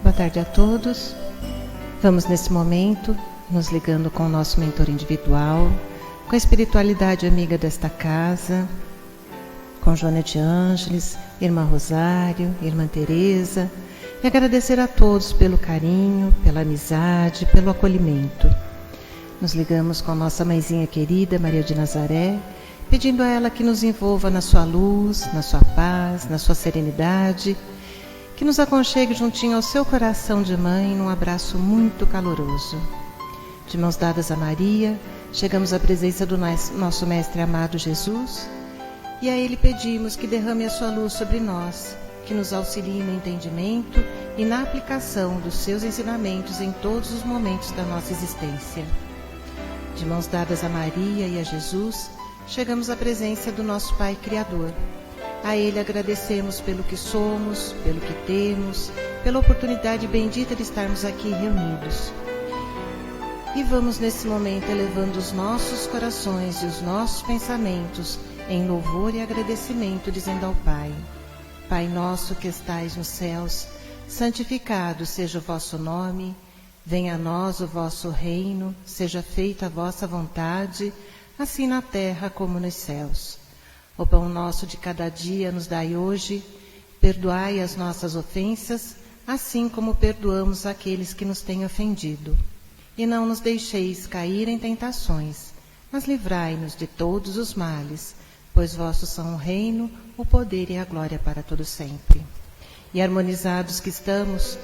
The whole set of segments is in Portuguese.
Boa tarde a todos. Vamos nesse momento nos ligando com o nosso mentor individual, com a espiritualidade amiga desta casa, com Joana de Ângeles, Irmã Rosário, Irmã Teresa, e agradecer a todos pelo carinho, pela amizade, pelo acolhimento. Nos ligamos com nossa mãezinha querida, Maria de Nazaré, pedindo a ela que nos envolva na sua luz, na sua paz, na sua serenidade, que nos aconchegue juntinho ao seu coração de mãe num abraço muito caloroso. De mãos dadas a Maria, chegamos à presença do nosso Mestre amado Jesus, e a Ele pedimos que derrame a sua luz sobre nós, que nos auxilie no entendimento e na aplicação dos seus ensinamentos em todos os momentos da nossa existência. De mãos dadas a Maria e a Jesus, chegamos à presença do nosso Pai Criador. A Ele agradecemos pelo que somos, pelo que temos, pela oportunidade bendita de estarmos aqui reunidos. E vamos nesse momento elevando os nossos corações e os nossos pensamentos em louvor e agradecimento, dizendo ao Pai: Pai nosso que estais nos céus, santificado seja o vosso nome, venha a nós o vosso reino, seja feita a vossa vontade, assim na terra como nos céus. O pão nosso de cada dia nos dai hoje, perdoai as nossas ofensas, assim como perdoamos aqueles que nos têm ofendido. E não nos deixeis cair em tentações, mas livrai-nos de todos os males, pois vossos são o reino, o poder e a glória para todo sempre. E harmonizados que estamos,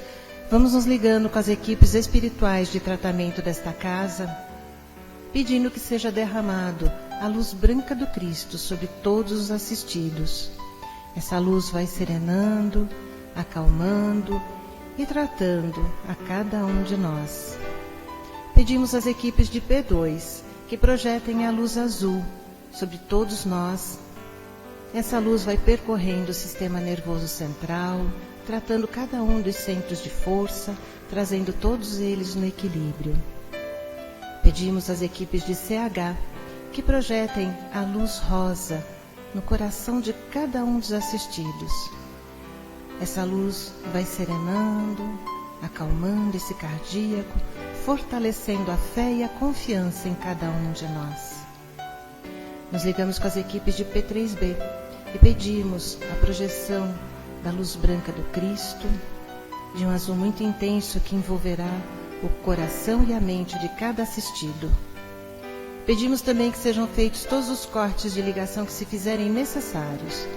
vamos nos ligando com as equipes espirituais de tratamento desta casa, pedindo que seja derramado a luz branca do Cristo sobre todos os assistidos. Essa luz vai serenando, acalmando e tratando a cada um de nós. Pedimos às equipes de P2 que projetem a luz azul sobre todos nós. Essa luz vai percorrendo o sistema nervoso central, tratando cada um dos centros de força, trazendo todos eles no equilíbrio. Pedimos às equipes de CH que projetem a luz rosa no coração de cada um dos assistidos. Essa luz vai serenando, acalmando esse cardíaco, fortalecendo a fé e a confiança em cada um de nós. Nos ligamos com as equipes de P3B e pedimos a projeção da luz branca do Cristo, de um azul muito intenso que envolverá o coração e a mente de cada assistido. Pedimos também que sejam feitos todos os cortes de ligação que se fizerem necessários,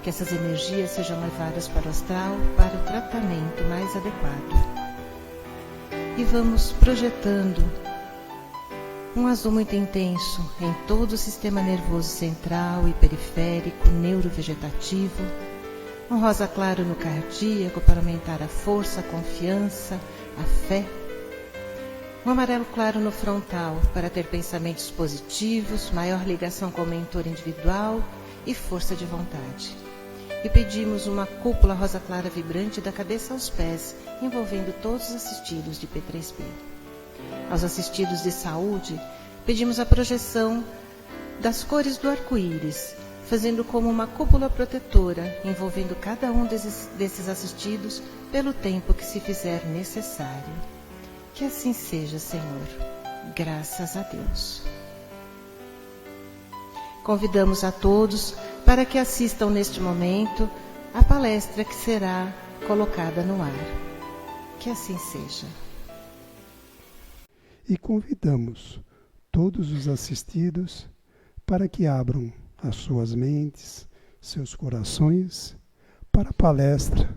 que essas energias sejam levadas para o astral para o tratamento mais adequado. E vamos projetando um azul muito intenso em todo o sistema nervoso central e periférico, neurovegetativo, um rosa claro no cardíaco para aumentar a força, a confiança, a fé, um amarelo claro no frontal para ter pensamentos positivos, maior ligação com o mentor individual e força de vontade. E pedimos uma cúpula rosa clara vibrante da cabeça aos pés, envolvendo todos os assistidos de P3B. Aos assistidos de saúde, pedimos a projeção das cores do arco-íris, fazendo como uma cúpula protetora, envolvendo cada um desses assistidos pelo tempo que se fizer necessário. Que assim seja, Senhor. Graças a Deus. Convidamos a todos para que assistam neste momento a palestra que será colocada no ar. Que assim seja. E convidamos todos os assistidos para que abram as suas mentes, seus corações, para a palestra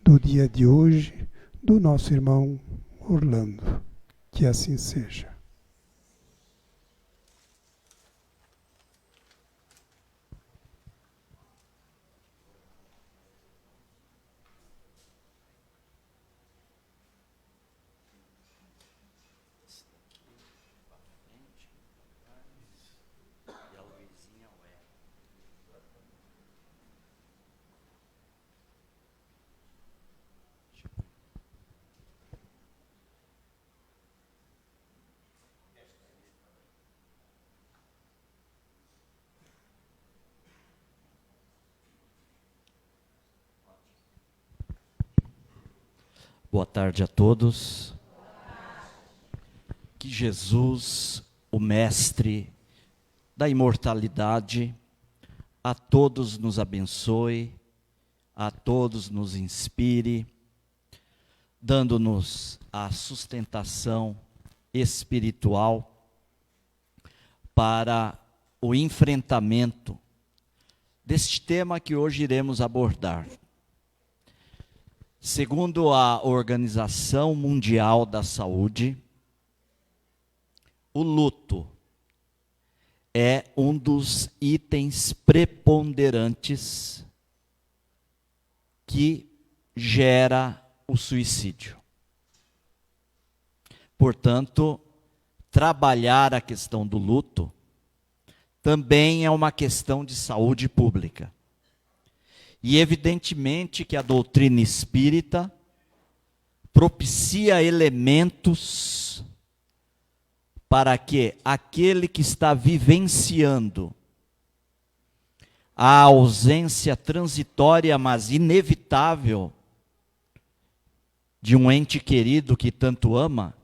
do dia de hoje do nosso irmão Orlando. Que assim seja. Boa tarde a todos. Que Jesus, o Mestre da imortalidade, a todos nos abençoe, a todos nos inspire, dando-nos a sustentação espiritual para o enfrentamento deste tema que hoje iremos abordar. Segundo a Organização Mundial da Saúde, o luto é um dos itens preponderantes que gera o suicídio. Portanto, trabalhar a questão do luto também é uma questão de saúde pública. E evidentemente que a doutrina espírita propicia elementos para que aquele que está vivenciando a ausência transitória, mas inevitável, de um ente querido que tanto ama,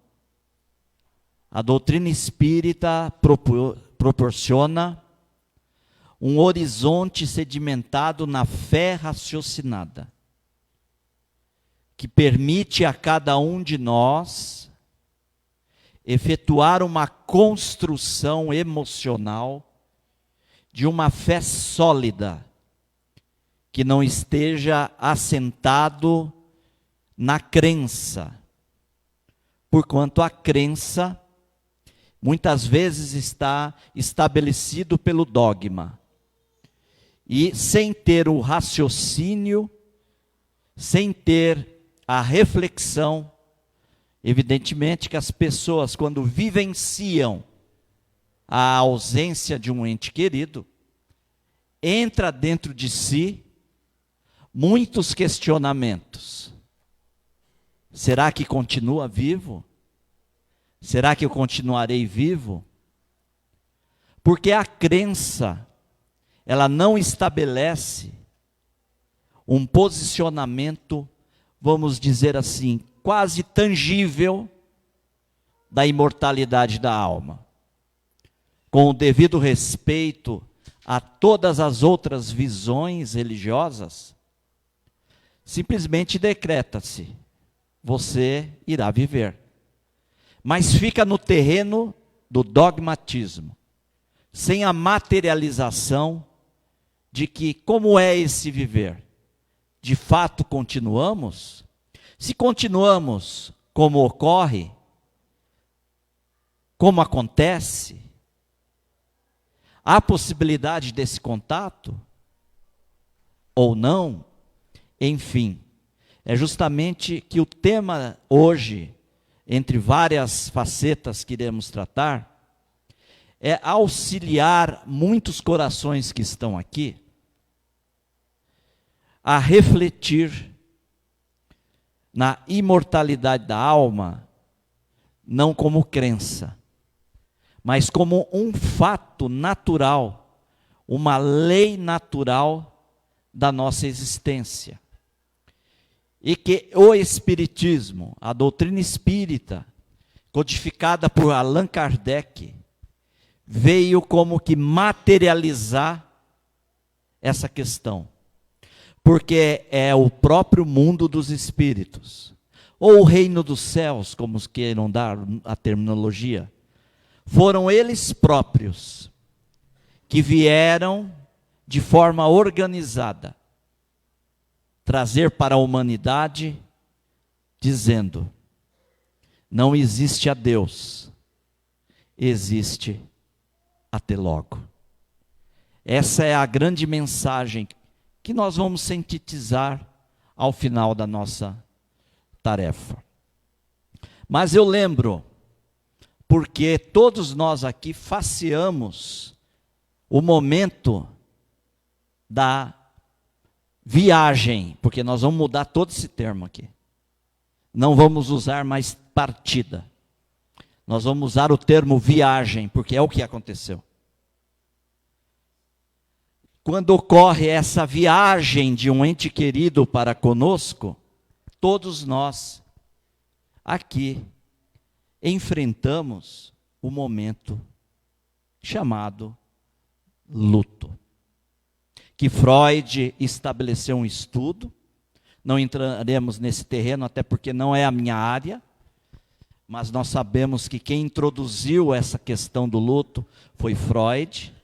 a doutrina espírita proporciona um horizonte sedimentado na fé raciocinada, que permite a cada um de nós efetuar uma construção emocional de uma fé sólida, que não esteja assentado na crença, porquanto a crença muitas vezes está estabelecido pelo dogma. E sem ter o raciocínio, sem ter a reflexão, evidentemente que as pessoas, quando vivenciam a ausência de um ente querido, entra dentro de si muitos questionamentos. Será que continua vivo? Será que eu continuarei vivo? Porque a crença, ela não estabelece um posicionamento, vamos dizer assim, quase tangível da imortalidade da alma. Com o devido respeito a todas as outras visões religiosas, simplesmente decreta-se: você irá viver. Mas fica no terreno do dogmatismo, sem a materialização de que, como é esse viver? De fato continuamos? Se continuamos, como ocorre? Como acontece? Há possibilidade desse contato? Ou não? Enfim, é justamente que o tema hoje, entre várias facetas que iremos tratar, é auxiliar muitos corações que estão aqui a refletir na imortalidade da alma, não como crença, mas como um fato natural, uma lei natural da nossa existência. E que o Espiritismo, a doutrina espírita, codificada por Allan Kardec, veio como que materializar essa questão. Porque é o próprio mundo dos espíritos, ou o reino dos céus, como queiram dar a terminologia, foram eles próprios que vieram de forma organizada trazer para a humanidade, dizendo: não existe a Deus, existe até logo. Essa é a grande mensagem que nós vamos sintetizar ao final da nossa tarefa. Mas eu lembro, porque todos nós aqui faceamos o momento da viagem, porque nós vamos mudar todo esse termo aqui. Não vamos usar mais partida. Nós vamos usar o termo viagem, porque é o que aconteceu. Quando ocorre essa viagem de um ente querido para conosco, todos nós aqui enfrentamos o momento chamado luto, que Freud estabeleceu um estudo. Não entraremos nesse terreno, até porque não é a minha área, mas nós sabemos que quem introduziu essa questão do luto foi Freud,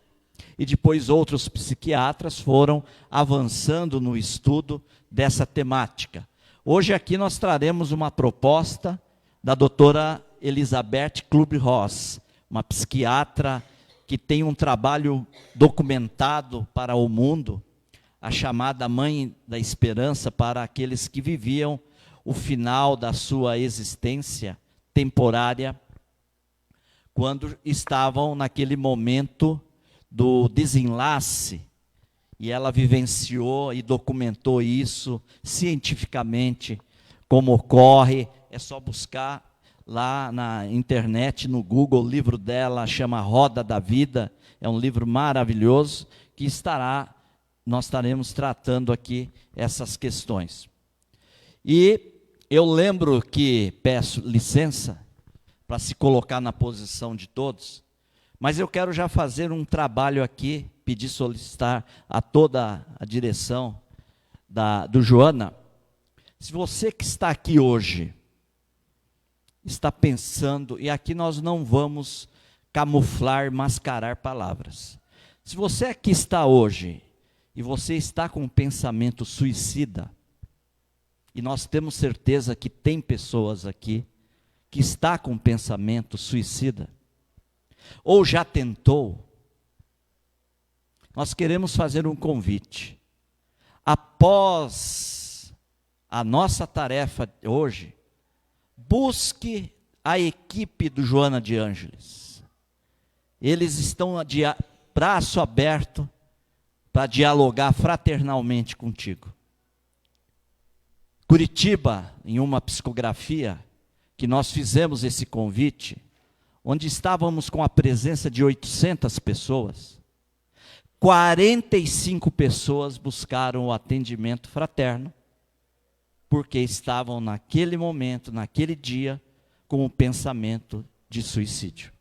e depois outros psiquiatras foram avançando no estudo dessa temática. Hoje aqui nós traremos uma proposta da doutora Elizabeth Kübler-Ross, uma psiquiatra que tem um trabalho documentado para o mundo, a chamada Mãe da Esperança para aqueles que viviam o final da sua existência temporária, quando estavam naquele momento do desenlace, e ela vivenciou e documentou isso cientificamente, como ocorre. É só buscar lá na internet, no Google, o livro dela chama Roda da Vida, é um livro maravilhoso, que nós estaremos tratando aqui essas questões. E eu lembro que, peço licença, para se colocar na posição de todos, mas eu quero já fazer um trabalho aqui, solicitar a toda a direção do Joana. Se você que está aqui hoje, está pensando, e aqui nós não vamos camuflar, mascarar palavras. Se você aqui está hoje, e você está com um pensamento suicida, e nós temos certeza que tem pessoas aqui, que está com um pensamento suicida, ou já tentou, nós queremos fazer um convite. Após a nossa tarefa hoje, busque a equipe do Joana de Ângeles. Eles estão de braço aberto para dialogar fraternalmente contigo. Curitiba, em uma psicografia, que nós fizemos esse convite, onde estávamos com a presença de 800 pessoas, 45 pessoas buscaram o atendimento fraterno, porque estavam naquele momento, naquele dia, com o pensamento de suicídio.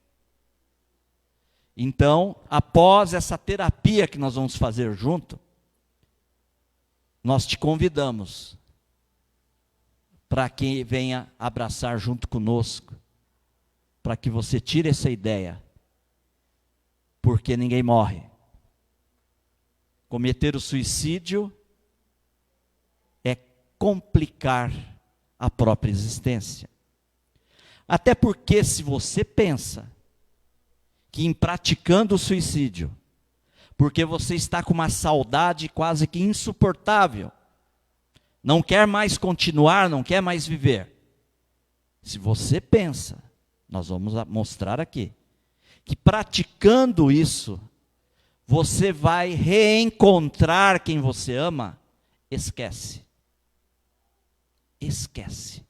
Então, após essa terapia que nós vamos fazer junto, nós te convidamos para que venha abraçar junto conosco, para que você tire essa ideia, porque ninguém morre. Cometer o suicídio é complicar a própria existência. Até porque se você pensa que em praticando o suicídio, porque você está com uma saudade quase que insuportável, não quer mais continuar, não quer mais viver. Se você pensa, nós vamos mostrar aqui, que praticando isso, você vai reencontrar quem você ama, esquece. Esquece.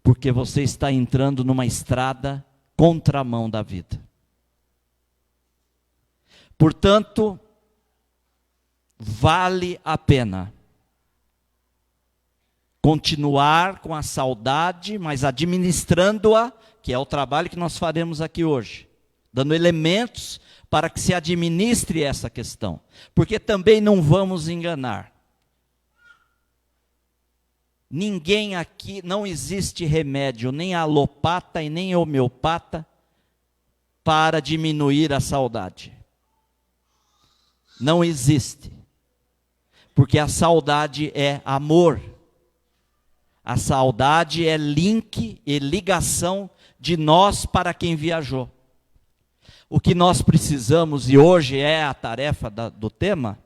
Porque você está entrando numa estrada contramão da vida. Portanto, vale a pena continuar com a saudade, mas administrando-a, que é o trabalho que nós faremos aqui hoje, dando elementos para que se administre essa questão. Porque também não vamos enganar. Ninguém aqui, não existe remédio, nem alopata e nem homeopata, para diminuir a saudade. Não existe. Porque a saudade é amor. A saudade é link e ligação de nós para quem viajou. O que nós precisamos, e hoje é a tarefa do tema,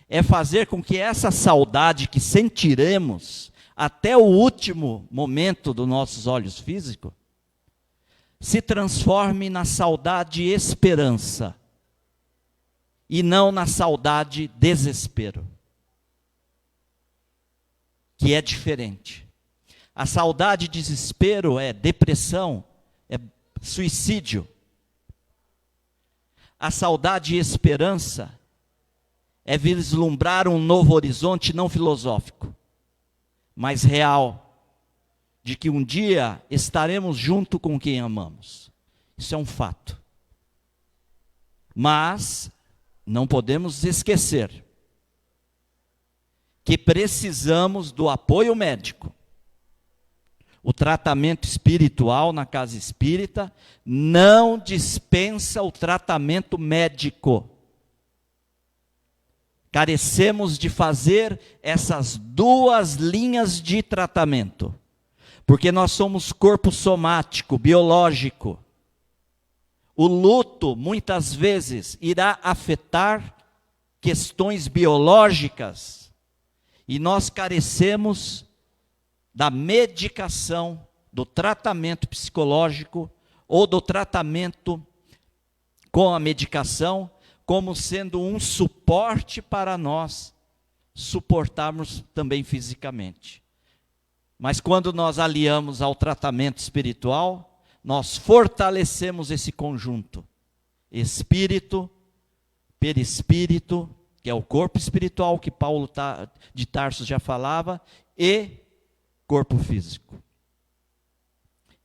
é fazer com que essa saudade que sentiremos até o último momento dos nossos olhos físicos, se transforme na saudade esperança, e não na saudade desespero, que é diferente. A saudade desespero é depressão, é suicídio. A saudade esperança é vislumbrar um novo horizonte não filosófico, mas real, de que um dia estaremos junto com quem amamos. Isso é um fato. Mas não podemos esquecer que precisamos do apoio médico. O tratamento espiritual na casa espírita não dispensa o tratamento médico. Carecemos de fazer essas duas linhas de tratamento, porque nós somos corpo somático, biológico. O luto, muitas vezes, irá afetar questões biológicas, e nós carecemos da medicação, do tratamento psicológico, ou do tratamento com a medicação, como sendo um suporte para nós suportarmos também fisicamente. Mas quando nós aliamos ao tratamento espiritual, nós fortalecemos esse conjunto. Espírito, perispírito, que é o corpo espiritual que Paulo de Tarso já falava, e corpo físico.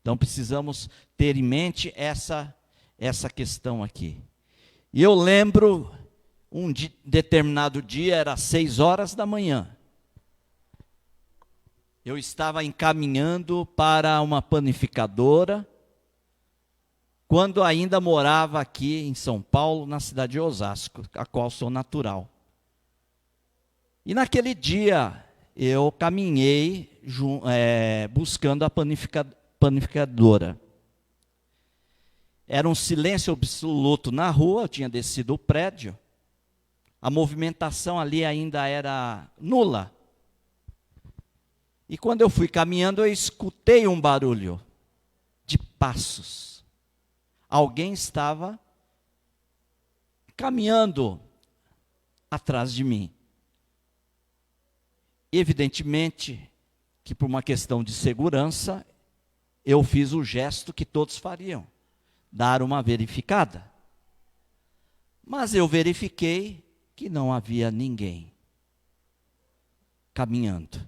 Então precisamos ter em mente essa questão aqui. E eu lembro, determinado dia, era 6 horas da manhã. Eu estava encaminhando para uma panificadora, quando ainda morava aqui em São Paulo, na cidade de Osasco, a qual sou natural. E naquele dia, eu caminhei buscando a panificadora. Era um silêncio absoluto na rua, eu tinha descido o prédio, a movimentação ali ainda era nula. E quando eu fui caminhando, eu escutei um barulho de passos. Alguém estava caminhando atrás de mim. Evidentemente que por uma questão de segurança, eu fiz o gesto que todos fariam, dar uma verificada. Mas eu verifiquei que não havia ninguém caminhando.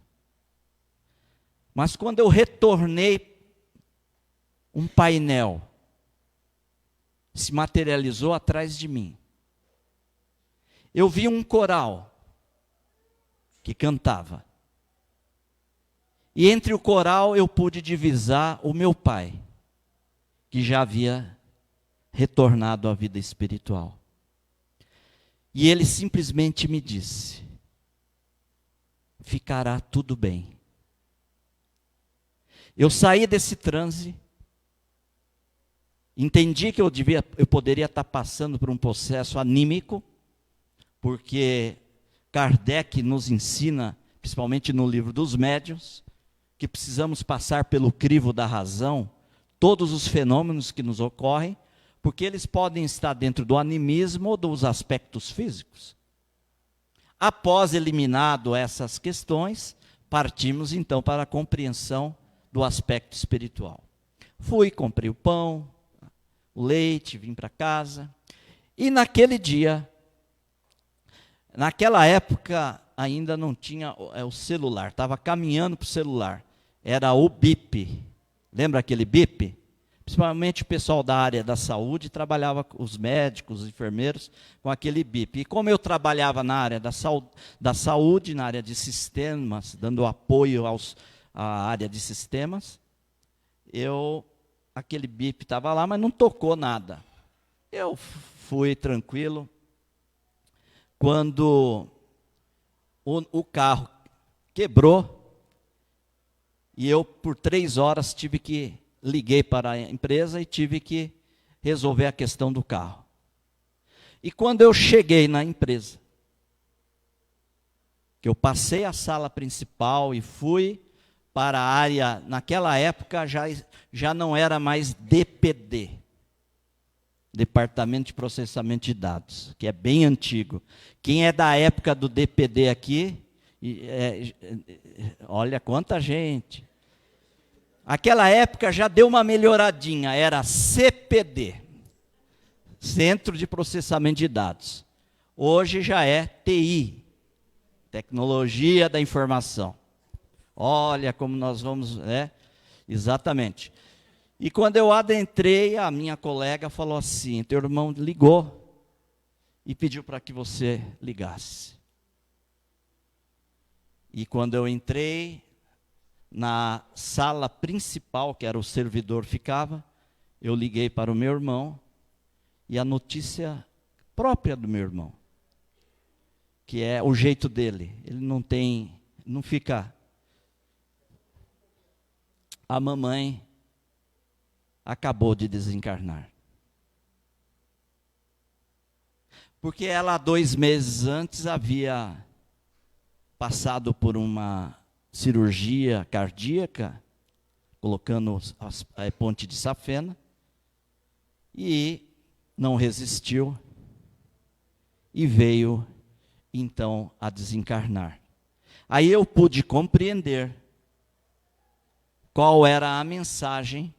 Mas quando eu retornei, um painel se materializou atrás de mim. Eu vi um coral que cantava. E entre o coral eu pude divisar o meu pai, que já havia retornado à vida espiritual. E ele simplesmente me disse: ficará tudo bem. Eu saí desse transe, entendi que eu poderia estar passando por um processo anímico, porque Kardec nos ensina, principalmente no livro dos Médiuns, que precisamos passar pelo crivo da razão todos os fenômenos que nos ocorrem, porque eles podem estar dentro do animismo ou dos aspectos físicos. Após eliminado essas questões, partimos então para a compreensão do aspecto espiritual. Fui, comprei o pão, o leite, vim para casa, e naquele dia, naquela época ainda não tinha o celular, estava caminhando para o celular, era o BIP, lembra aquele BIP? Principalmente o pessoal da área da saúde trabalhava, os médicos, os enfermeiros, com aquele BIP. E como eu trabalhava na área da saúde, na área de sistemas, dando apoio à área de sistemas, aquele BIP estava lá, mas não tocou nada. Eu fui tranquilo. Quando o carro quebrou, e eu, por 3 horas, liguei para a empresa e tive que resolver a questão do carro. E quando eu cheguei na empresa, que eu passei a sala principal e fui para a área, naquela época já não era mais DPD, Departamento de Processamento de Dados, que é bem antigo. Quem é da época do DPD aqui, olha quanta gente. Aquela época já deu uma melhoradinha, era CPD, Centro de Processamento de Dados. Hoje já é TI, Tecnologia da Informação. Olha como nós vamos, Exatamente. E quando eu adentrei, a minha colega falou assim: teu irmão ligou e pediu para que você ligasse. E quando eu entrei na sala principal, que era o servidor ficava, eu liguei para o meu irmão, e a notícia própria do meu irmão, que é o jeito dele, ele não fica. A mamãe acabou de desencarnar. Porque ela, 2 meses antes, havia passado por uma cirurgia cardíaca, colocando a ponte de safena, e não resistiu, e veio, então, a desencarnar. Aí eu pude compreender qual era a mensagem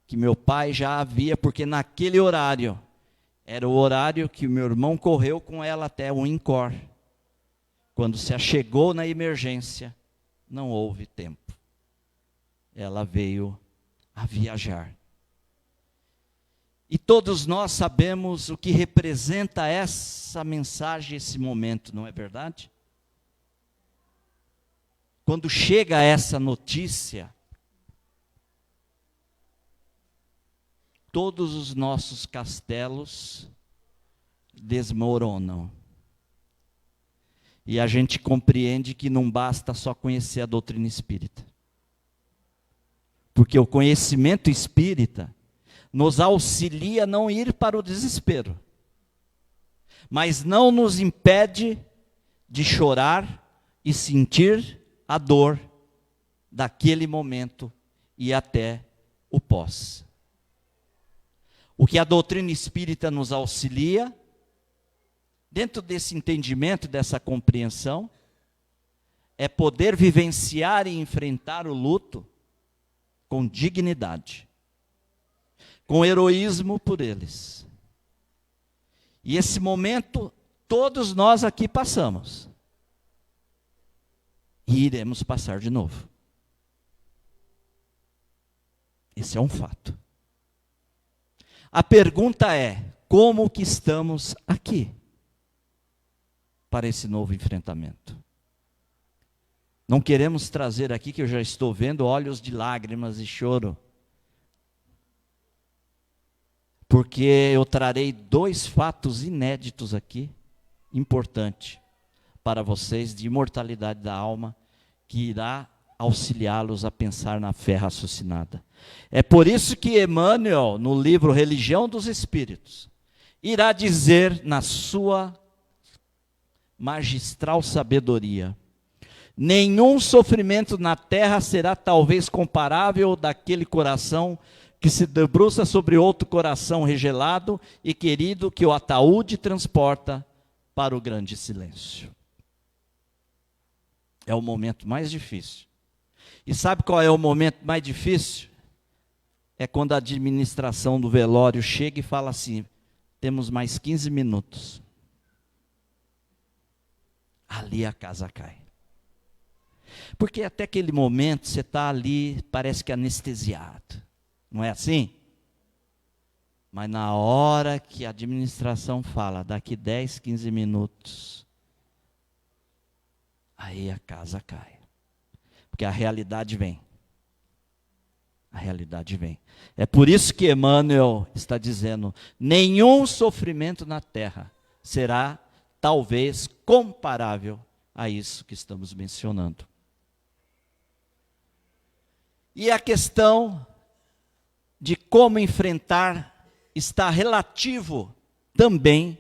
que meu pai já havia, porque naquele horário, era o horário que o meu irmão correu com ela até o INCOR. Quando se achegou na emergência, não houve tempo. Ela veio a viajar. E todos nós sabemos o que representa essa mensagem, esse momento, não é verdade? Quando chega essa notícia, todos os nossos castelos desmoronam. E a gente compreende que não basta só conhecer a doutrina espírita. Porque o conhecimento espírita nos auxilia a não ir para o desespero, mas não nos impede de chorar e sentir a dor daquele momento e até o pós. O que a doutrina espírita nos auxilia, dentro desse entendimento, dessa compreensão, é poder vivenciar e enfrentar o luto com dignidade, com heroísmo por eles. E esse momento, todos nós aqui passamos. E iremos passar de novo. Esse é um fato. A pergunta é: como que estamos aqui para esse novo enfrentamento? Não queremos trazer aqui, que eu já estou vendo, olhos de lágrimas e choro, porque eu trarei 2 fatos inéditos aqui, importantes para vocês, de imortalidade da alma, que irá auxiliá-los a pensar na fé raciocinada. É por isso que Emmanuel, no livro Religião dos Espíritos, irá dizer na sua magistral sabedoria: nenhum sofrimento na terra será talvez comparável ao daquele coração que se debruça sobre outro coração regelado e querido, que o ataúde transporta para o grande silêncio. É o momento mais difícil. E sabe qual é o momento mais difícil? É quando a administração do velório chega e fala assim: temos mais 15 minutos. Ali a casa cai. Porque até aquele momento você está ali, parece que anestesiado. Não é assim? Mas na hora que a administração fala, daqui 10, 15 minutos, aí a casa cai. Porque a realidade vem. A realidade vem. É por isso que Emmanuel está dizendo: nenhum sofrimento na terra será talvez comparável a isso que estamos mencionando. E a questão de como enfrentar está relativo também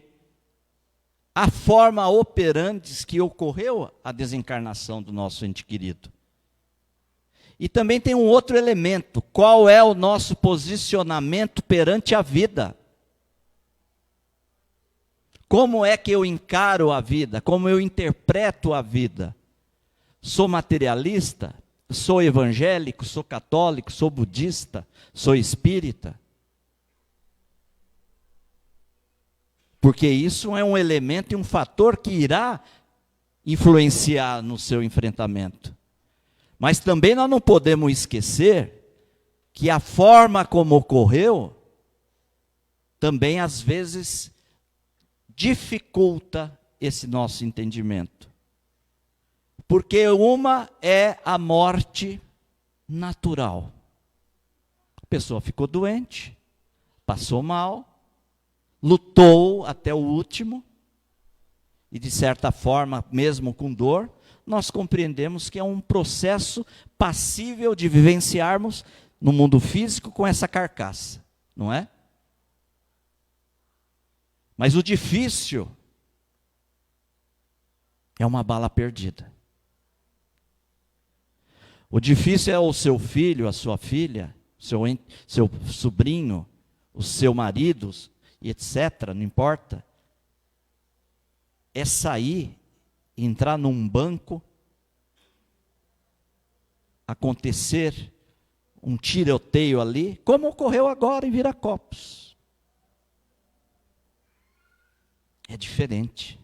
à forma operandi que ocorreu a desencarnação do nosso ente querido. E também tem um outro elemento: qual é o nosso posicionamento perante a vida? Como é que eu encaro a vida? Como eu interpreto a vida? Sou materialista? Sou evangélico? Sou católico? Sou budista? Sou espírita? Porque isso é um elemento e um fator que irá influenciar no seu enfrentamento. Mas também nós não podemos esquecer que a forma como ocorreu também às vezes dificulta esse nosso entendimento. Porque uma é a morte natural. A pessoa ficou doente, passou mal, lutou até o último, e de certa forma, mesmo com dor, nós compreendemos que é um processo passível de vivenciarmos no mundo físico com essa carcaça, não é? Mas o difícil é uma bala perdida. O difícil é o seu filho, a sua filha, seu sobrinho, o seu marido, e etc., não importa. É sair, entrar num banco, acontecer um tiroteio ali, como ocorreu agora em Viracopos. É diferente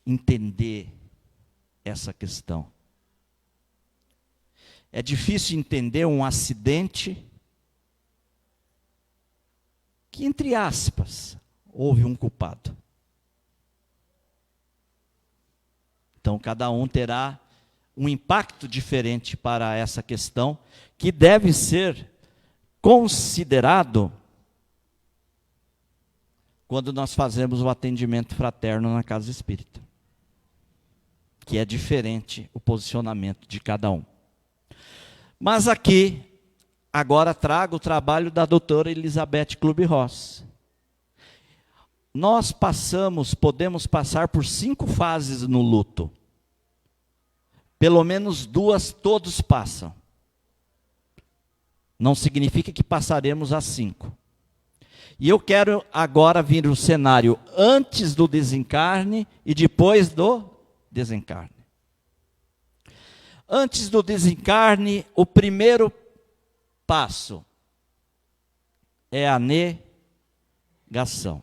entender essa questão. É difícil entender um acidente que, entre aspas, houve um culpado. Então, cada um terá um impacto diferente para essa questão, que deve ser considerado quando nós fazemos o atendimento fraterno na casa espírita, que é diferente o posicionamento de cada um. Mas aqui, agora trago o trabalho da doutora Elizabeth Kubler-Ross. Nós podemos passar por 5 fases no luto. Pelo menos 2 todos passam. Não significa que passaremos as 5. E eu quero agora vir o cenário antes do desencarne e depois do desencarne. Antes do desencarne, o primeiro passo é a negação.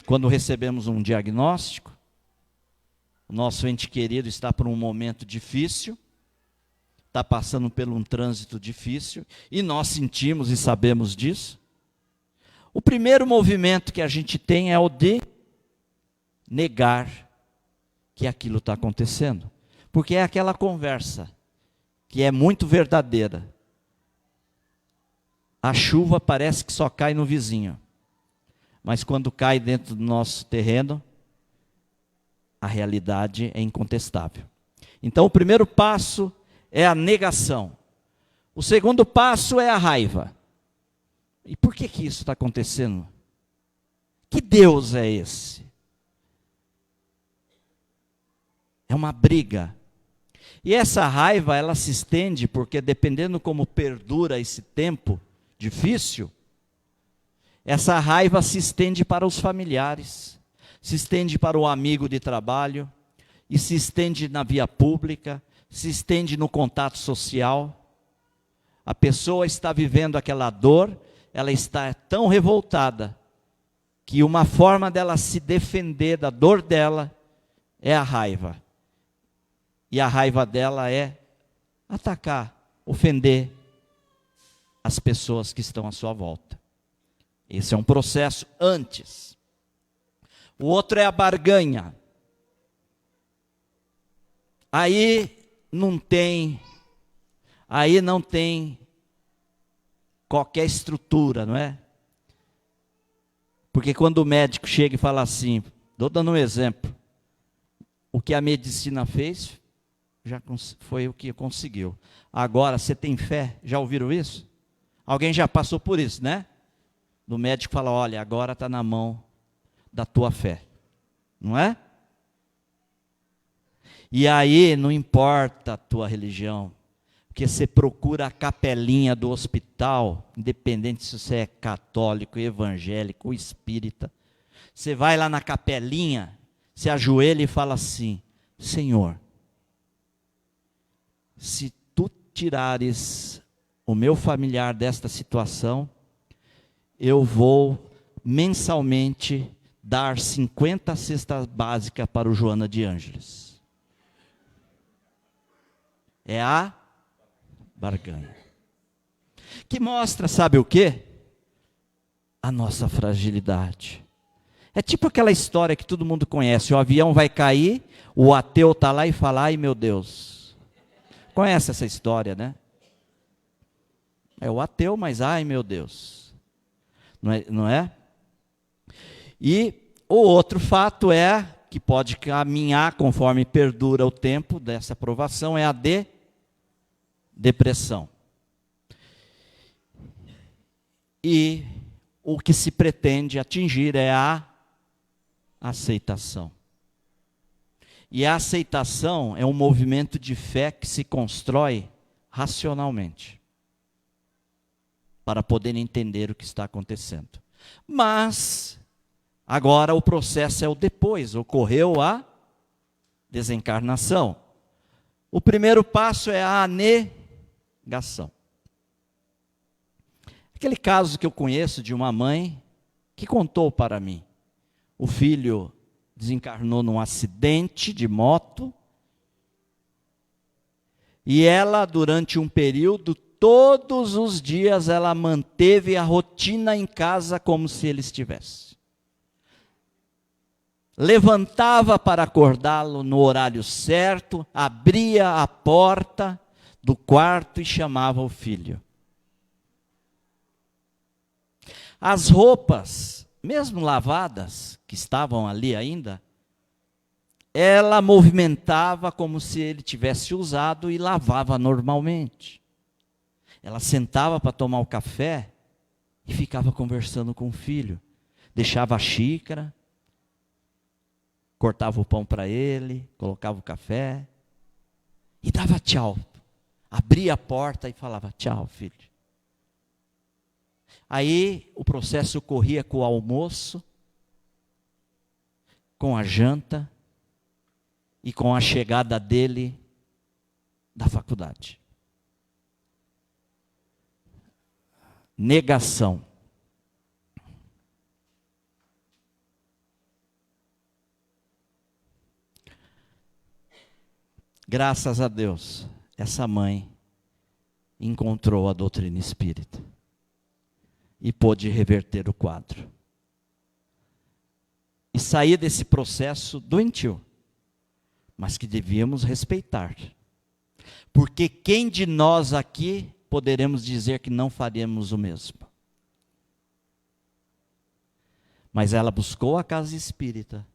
Quando recebemos um diagnóstico, o nosso ente querido está por um momento difícil, está passando por um trânsito difícil, e nós sentimos e sabemos disso. O primeiro movimento que a gente tem é o de negar que aquilo está acontecendo. Porque é aquela conversa que é muito verdadeira. A chuva parece que só cai no vizinho. Mas quando cai dentro do nosso terreno, a realidade é incontestável. Então, o primeiro passo é a negação. O segundo passo é a raiva. E por que isso está acontecendo? Que Deus é esse? É uma briga. E essa raiva, ela se estende, porque dependendo como perdura esse tempo difícil, essa raiva se estende para os familiares, se estende para o amigo de trabalho, e se estende na via pública, se estende no contato social. A pessoa está vivendo aquela dor, ela está tão revoltada, que uma forma dela se defender da dor dela é a raiva. E a raiva dela é atacar, ofender as pessoas que estão à sua volta. Esse é um processo antes. O outro é a barganha. Aí não tem qualquer estrutura, não é? Porque quando o médico chega e fala assim, estou dando um exemplo, o que a medicina fez já foi o que conseguiu. Agora, você tem fé? Já ouviram isso? Alguém já passou por isso, né? Do médico fala, olha, agora está na mão da tua fé. Não é? E aí, não importa a tua religião, porque você procura a capelinha do hospital, independente se você é católico, evangélico ou espírita. Você vai lá na capelinha, se ajoelha e fala assim, Senhor, se tu tirares o meu familiar desta situação, eu vou mensalmente dar 50 cestas básicas para o Joana de Ângeles. É a barganha. Que mostra, sabe o quê? A nossa fragilidade. É tipo aquela história que todo mundo conhece. O avião vai cair, o ateu está lá e fala, ai meu Deus. Conhece essa história, né? É o ateu, mas ai meu Deus. Não é? E o outro fato é, que pode caminhar conforme perdura o tempo dessa provação, é a depressão. E o que se pretende atingir é a aceitação. E a aceitação é um movimento de fé que se constrói racionalmente, para poder entender o que está acontecendo. Mas, agora o processo é o depois, ocorreu a desencarnação. O primeiro passo é a negação. Aquele caso que eu conheço de uma mãe que contou para mim. O filho desencarnou num acidente de moto. E ela, durante um período, todos os dias, ela manteve a rotina em casa como se ele estivesse. Levantava para acordá-lo no horário certo, abria a porta do quarto e chamava o filho. As roupas, mesmo lavadas, que estavam ali ainda, ela movimentava como se ele tivesse usado e lavava normalmente. Ela sentava para tomar o café e ficava conversando com o filho. Deixava a xícara, cortava o pão para ele, colocava o café e dava tchau. Abria a porta e falava, tchau, filho. Aí o processo ocorria com o almoço, com a janta e com a chegada dele da faculdade. Negação. Graças a Deus, essa mãe encontrou a doutrina espírita e pôde reverter o quadro. E sair desse processo doentio, mas que devíamos respeitar. Porque quem de nós aqui poderemos dizer que não faríamos o mesmo? Mas ela buscou a casa espírita.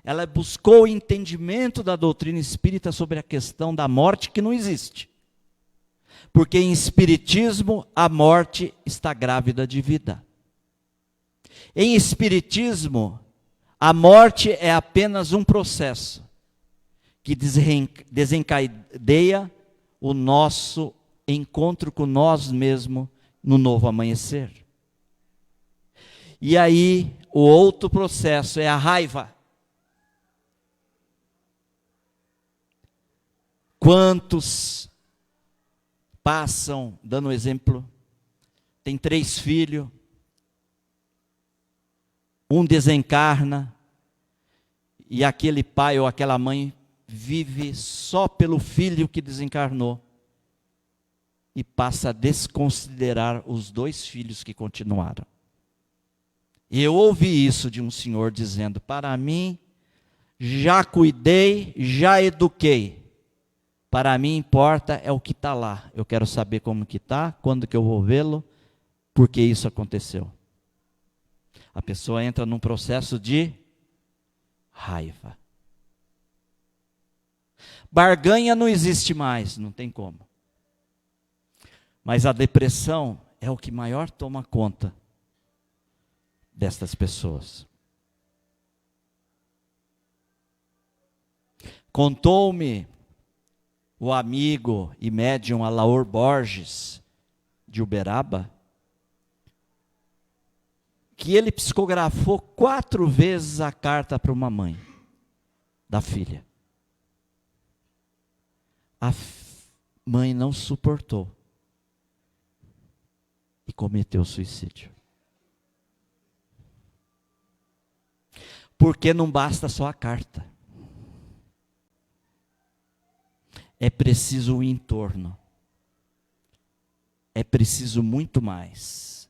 Ela buscou o entendimento da doutrina espírita sobre a questão da morte que não existe. Porque em espiritismo a morte está grávida de vida. Em espiritismo a morte é apenas um processo que desencadeia o nosso encontro com nós mesmos no novo amanhecer. E aí o outro processo é a raiva. Quantos passam, dando um exemplo, tem 3 filhos, um desencarna, e aquele pai ou aquela mãe vive só pelo filho que desencarnou, e passa a desconsiderar os 2 filhos que continuaram. Eu ouvi isso de um senhor dizendo, para mim, já cuidei, já eduquei. Para mim importa é o que está lá. Eu quero saber como que está, quando que eu vou vê-lo, por que isso aconteceu. A pessoa entra num processo de raiva. Barganha não existe mais, não tem como. Mas a depressão é o que maior toma conta destas pessoas. Contou-me o amigo e médium Alaor Borges, de Uberaba, que ele psicografou 4 vezes a carta para uma mãe da filha. A mãe não suportou e cometeu suicídio. Porque não basta só a carta. é preciso o entorno. É preciso muito mais.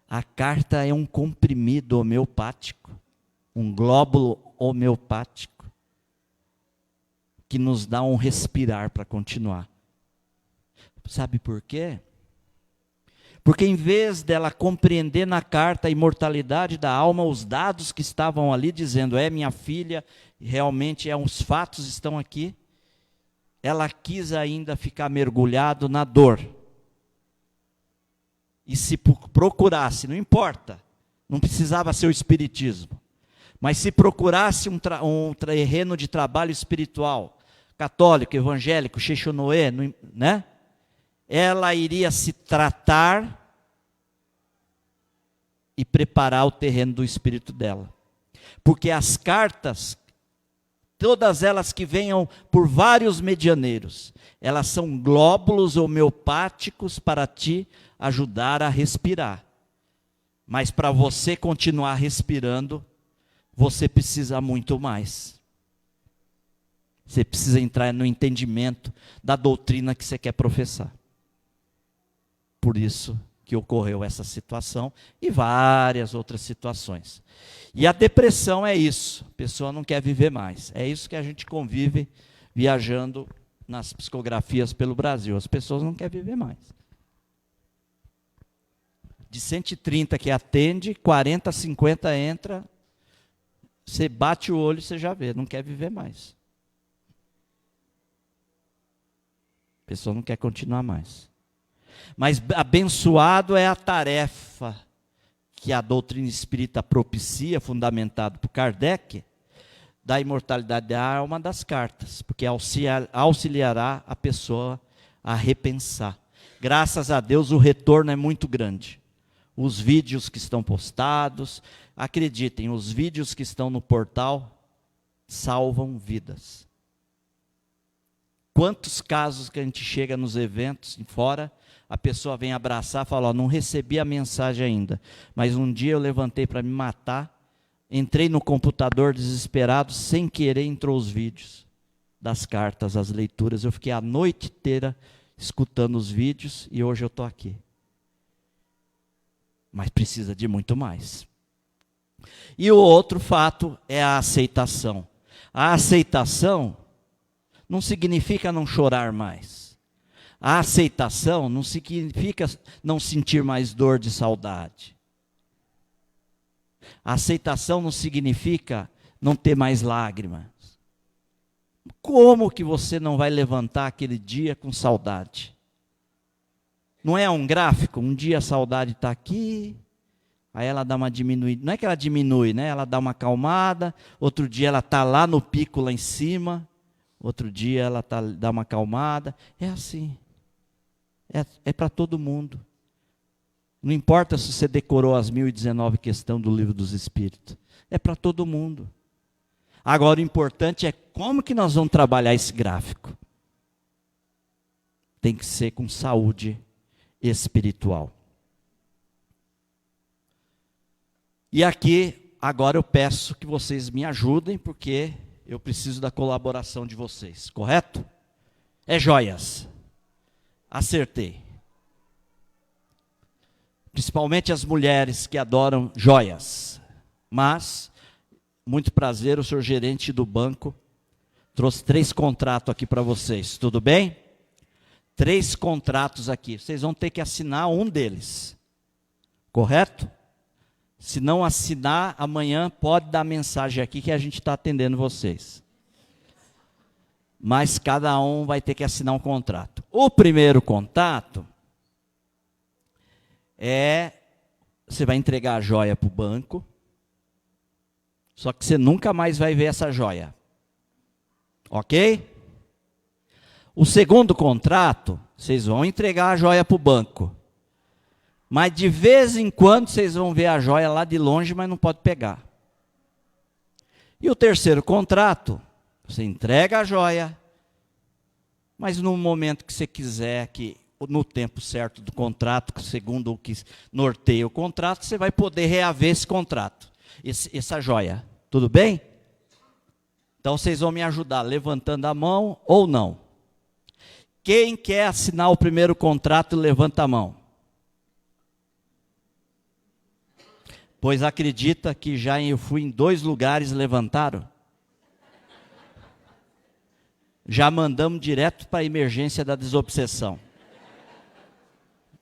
A carta é um comprimido homeopático, um glóbulo homeopático, que nos dá um respirar para continuar. Sabe por quê? Porque em vez dela compreender na carta a imortalidade da alma, os dados que estavam ali dizendo, minha filha, realmente os fatos estão aqui, ela quis ainda ficar mergulhado na dor. E se procurasse, não importa, não precisava ser o espiritismo, mas se procurasse um terreno de trabalho espiritual, católico, evangélico, Xexonoê, né? Ela iria se tratar e preparar o terreno do espírito dela. Porque as cartas, todas elas que venham por vários medianeiros, elas são glóbulos homeopáticos para te ajudar a respirar. Mas para você continuar respirando, você precisa muito mais. Você precisa entrar no entendimento da doutrina que você quer professar. Por isso que ocorreu essa situação e várias outras situações. E a depressão é isso, a pessoa não quer viver mais. É isso que a gente convive viajando nas psicografias pelo Brasil. As pessoas não querem viver mais. De 130 que atende, 40, 50 entra, você bate o olho e você já vê, não quer viver mais. A pessoa não quer continuar mais. Mas abençoado é a tarefa que a doutrina espírita propicia, fundamentado por Kardec, da imortalidade da alma das cartas, porque auxiliará a pessoa a repensar. Graças a Deus o retorno é muito grande. Os vídeos que estão postados, acreditem, os vídeos que estão no portal salvam vidas. Quantos casos que a gente chega nos eventos fora, a pessoa vem abraçar e fala, não recebi a mensagem ainda, mas um dia eu levantei para me matar, entrei no computador desesperado, sem querer entrou os vídeos das cartas, as leituras, eu fiquei a noite inteira escutando os vídeos e hoje eu estou aqui. Mas precisa de muito mais. E o outro fato é a aceitação. A aceitação não significa não chorar mais. A aceitação não significa não sentir mais dor de saudade. A aceitação não significa não ter mais lágrimas. Como que você não vai levantar aquele dia com saudade? Não é um gráfico? Um dia a saudade está aqui, aí ela dá uma diminuída. Não é que ela diminui, né? Ela dá uma acalmada, outro dia ela está lá no pico, lá em cima, outro dia ela dá uma acalmada. É assim. É para todo mundo. Não importa se você decorou as 1019 questões do Livro dos Espíritos. É para todo mundo. Agora o importante é como que nós vamos trabalhar esse gráfico. Tem que ser com saúde espiritual. E aqui, agora eu peço que vocês me ajudem, porque eu preciso da colaboração de vocês, correto? É joias. Acertei. Principalmente as mulheres que adoram joias. Mas, muito prazer, o senhor gerente do banco trouxe 3 contratos aqui para vocês. Tudo bem? 3 contratos aqui. Vocês vão ter que assinar um deles. Correto? Se não assinar, amanhã pode dar mensagem aqui que a gente está atendendo vocês. Mas cada um vai ter que assinar um contrato. O primeiro contato você vai entregar a joia para o banco, só que você nunca mais vai ver essa joia. Ok? O segundo contrato, vocês vão entregar a joia para o banco. Mas de vez em quando vocês vão ver a joia lá de longe, mas não pode pegar. E o terceiro contrato, você entrega a joia, mas no momento que você quiser, no tempo certo do contrato, segundo o que norteia o contrato, você vai poder reaver esse contrato, essa joia. Tudo bem? Então vocês vão me ajudar levantando a mão ou não. Quem quer assinar o primeiro contrato, levanta a mão. Pois acredita que já eu fui em 2 lugares, levantaram? Já mandamos direto para a emergência da desobsessão.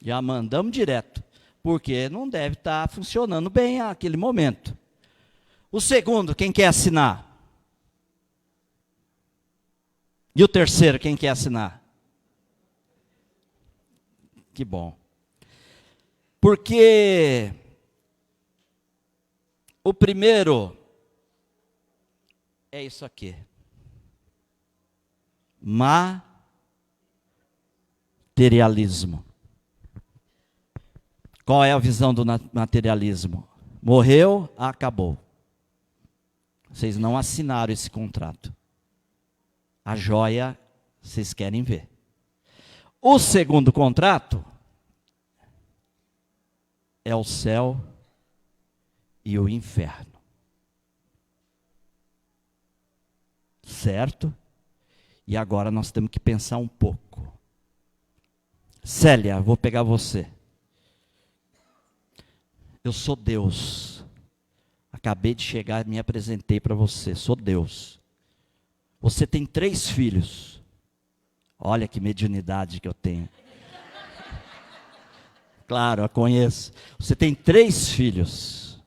Já mandamos direto, porque não deve estar funcionando bem naquele momento. O segundo, quem quer assinar? E o terceiro, quem quer assinar? Que bom. Porque o primeiro é isso aqui. Materialismo. Qual é a visão do materialismo? Morreu, acabou. Vocês não assinaram esse contrato. A joia, vocês querem ver. O segundo contrato é o céu e o inferno. Certo? E agora nós temos que pensar um pouco. Célia, vou pegar você. Eu sou Deus. Acabei de chegar e me apresentei para você. Sou Deus. Você tem 3 filhos. Olha que mediunidade que eu tenho. Claro, eu conheço. Você tem 3 filhos.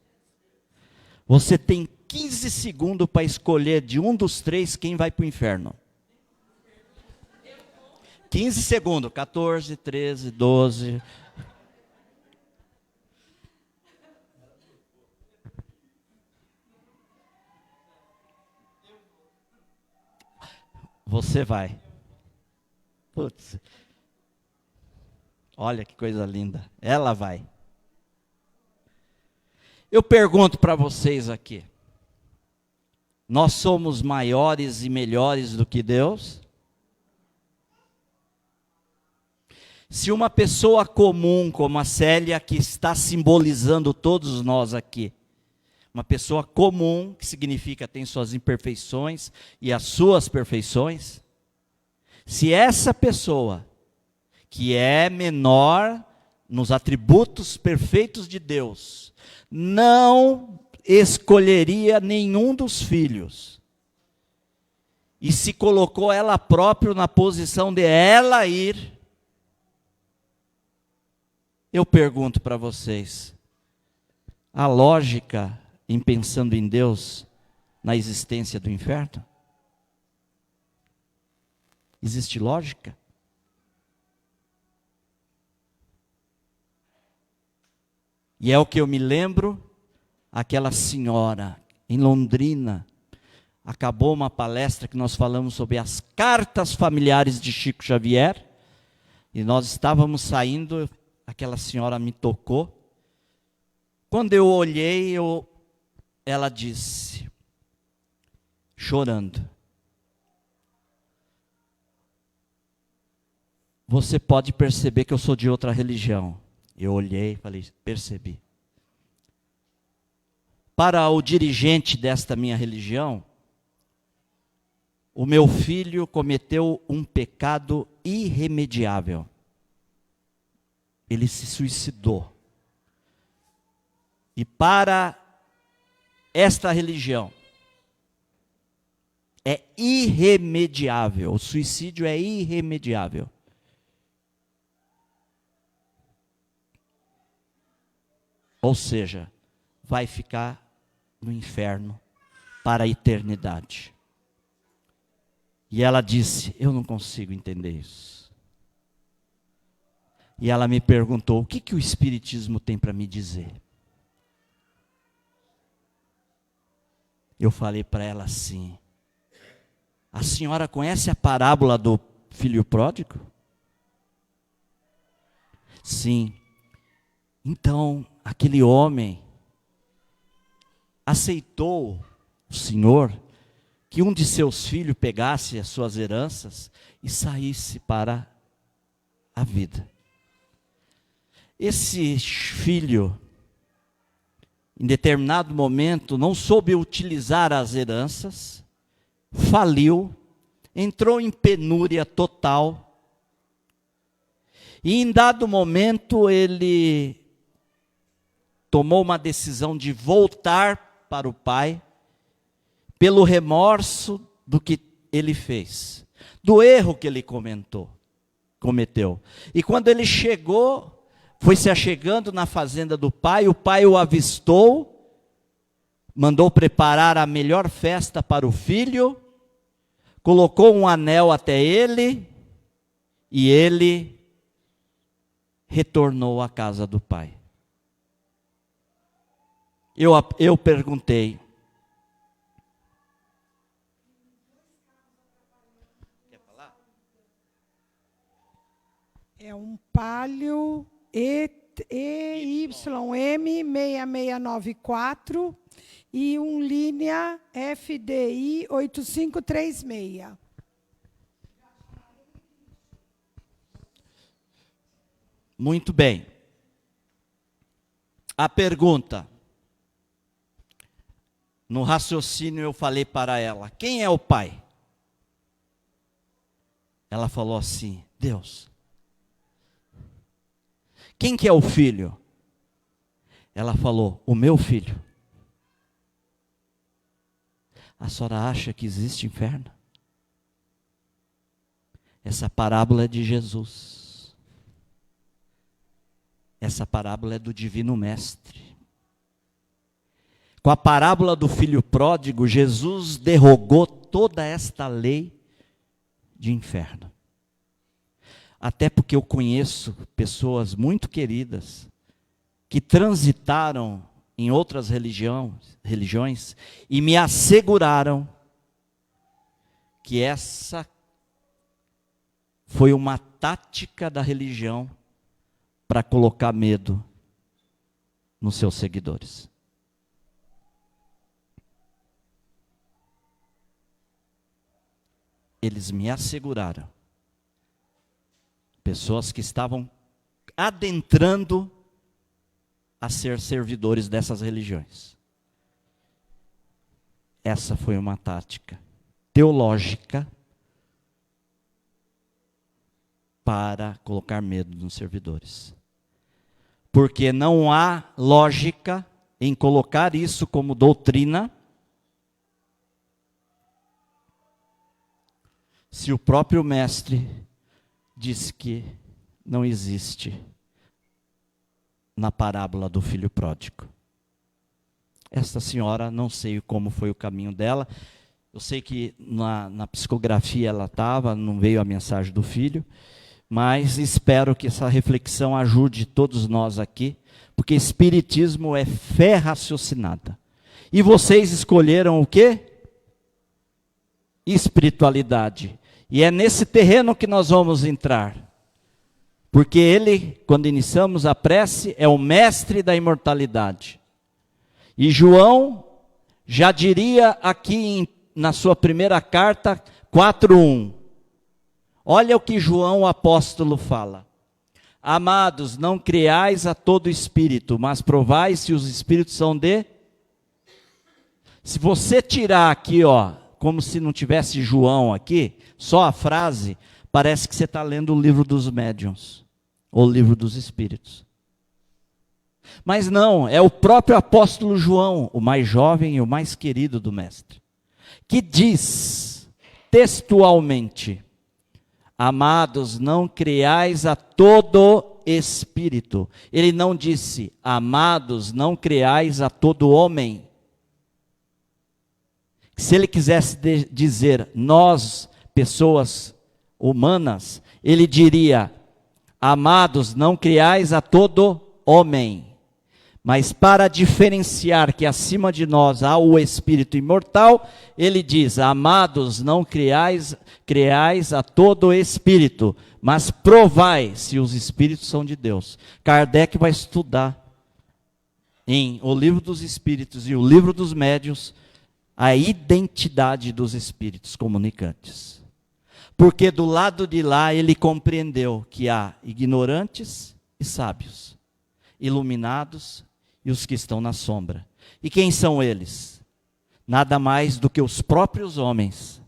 Você tem 15 segundos para escolher de um dos 3 quem vai para o inferno. 15 segundos. 14, 13, 12. Você vai. Putz. Olha que coisa linda. Ela vai. Eu pergunto para vocês aqui. Nós somos maiores e melhores do que Deus? Se uma pessoa comum como a Célia, que está simbolizando todos nós aqui, uma pessoa comum, que significa tem suas imperfeições e as suas perfeições, se essa pessoa, que é menor nos atributos perfeitos de Deus, não escolheria nenhum dos filhos, e se colocou ela própria na posição de ela ir, eu pergunto para vocês, a lógica em pensando em Deus, na existência do inferno? Existe lógica? E é o que eu me lembro, aquela senhora em Londrina, acabou uma palestra que nós falamos sobre as cartas familiares de Chico Xavier, e nós estávamos saindo, aquela senhora me tocou. Quando eu olhei, ela disse, chorando, você pode perceber que eu sou de outra religião. Eu olhei e falei, percebi. Para o dirigente desta minha religião, o meu filho cometeu um pecado irremediável. Ele se suicidou. E para esta religião, é irremediável. O suicídio é irremediável. Ou seja, vai ficar no inferno para a eternidade. E ela disse, eu não consigo entender isso. E ela me perguntou, o que o Espiritismo tem para me dizer? Eu falei para ela assim, a senhora conhece a parábola do filho pródigo? Sim. Então, aquele homem aceitou o Senhor que um de seus filhos pegasse as suas heranças e saísse para a vida. Esse filho, em determinado momento, não soube utilizar as heranças, faliu, entrou em penúria total, e em dado momento ele tomou uma decisão de voltar para o pai, pelo remorso do que ele fez, do erro que ele cometeu. E quando ele chegou, foi se achegando na fazenda do pai, o pai o avistou, mandou preparar a melhor festa para o filho, colocou um anel até ele, e ele retornou à casa do pai. Eu perguntei, quer falar? É um Palio EYM6694 e um Linea FDI 8536. Muito bem. A pergunta. No raciocínio eu falei para ela, quem é o pai? Ela falou assim, Deus. Quem que é o filho? Ela falou, o meu filho. A senhora acha que existe inferno? Essa parábola é de Jesus. Essa parábola é do Divino Mestre. Com a parábola do filho pródigo, Jesus derrogou toda esta lei de inferno. Até porque eu conheço pessoas muito queridas que transitaram em outras religiões e me asseguraram que essa foi uma tática da religião para colocar medo nos seus seguidores. Eles me asseguraram. Pessoas que estavam adentrando a ser servidores dessas religiões. Essa foi uma tática teológica para colocar medo nos servidores. Porque não há lógica em colocar isso como doutrina se o próprio mestre diz que não existe na parábola do filho pródigo. Esta senhora, não sei como foi o caminho dela, eu sei que na psicografia ela estava, não veio a mensagem do filho, mas espero que essa reflexão ajude todos nós aqui, porque espiritismo é fé raciocinada. E vocês escolheram o quê? Espiritualidade. E é nesse terreno que nós vamos entrar. Porque ele, quando iniciamos a prece, é o mestre da imortalidade. E João já diria aqui na sua primeira carta, 4:1. Olha o que João, o apóstolo, fala. Amados, não creais a todo espírito, mas provai se os espíritos são de... Se você tirar aqui, ó, como se não tivesse João aqui, só a frase, parece que você está lendo o livro dos médiuns, ou o livro dos espíritos. Mas não, é o próprio apóstolo João, o mais jovem e o mais querido do mestre, que diz textualmente, amados, não creais a todo espírito. Ele não disse, amados, não creais a todo homem. Se ele quisesse dizer, nós, pessoas humanas, ele diria, amados, não creais a todo homem. Mas para diferenciar que acima de nós há o espírito imortal, ele diz, amados, não creais a todo espírito, mas provai se os espíritos são de Deus. Kardec vai estudar em O Livro dos Espíritos e O Livro dos Médiuns a identidade dos espíritos comunicantes. Porque do lado de lá ele compreendeu que há ignorantes e sábios, iluminados e os que estão na sombra. E quem são eles? Nada mais do que os próprios homens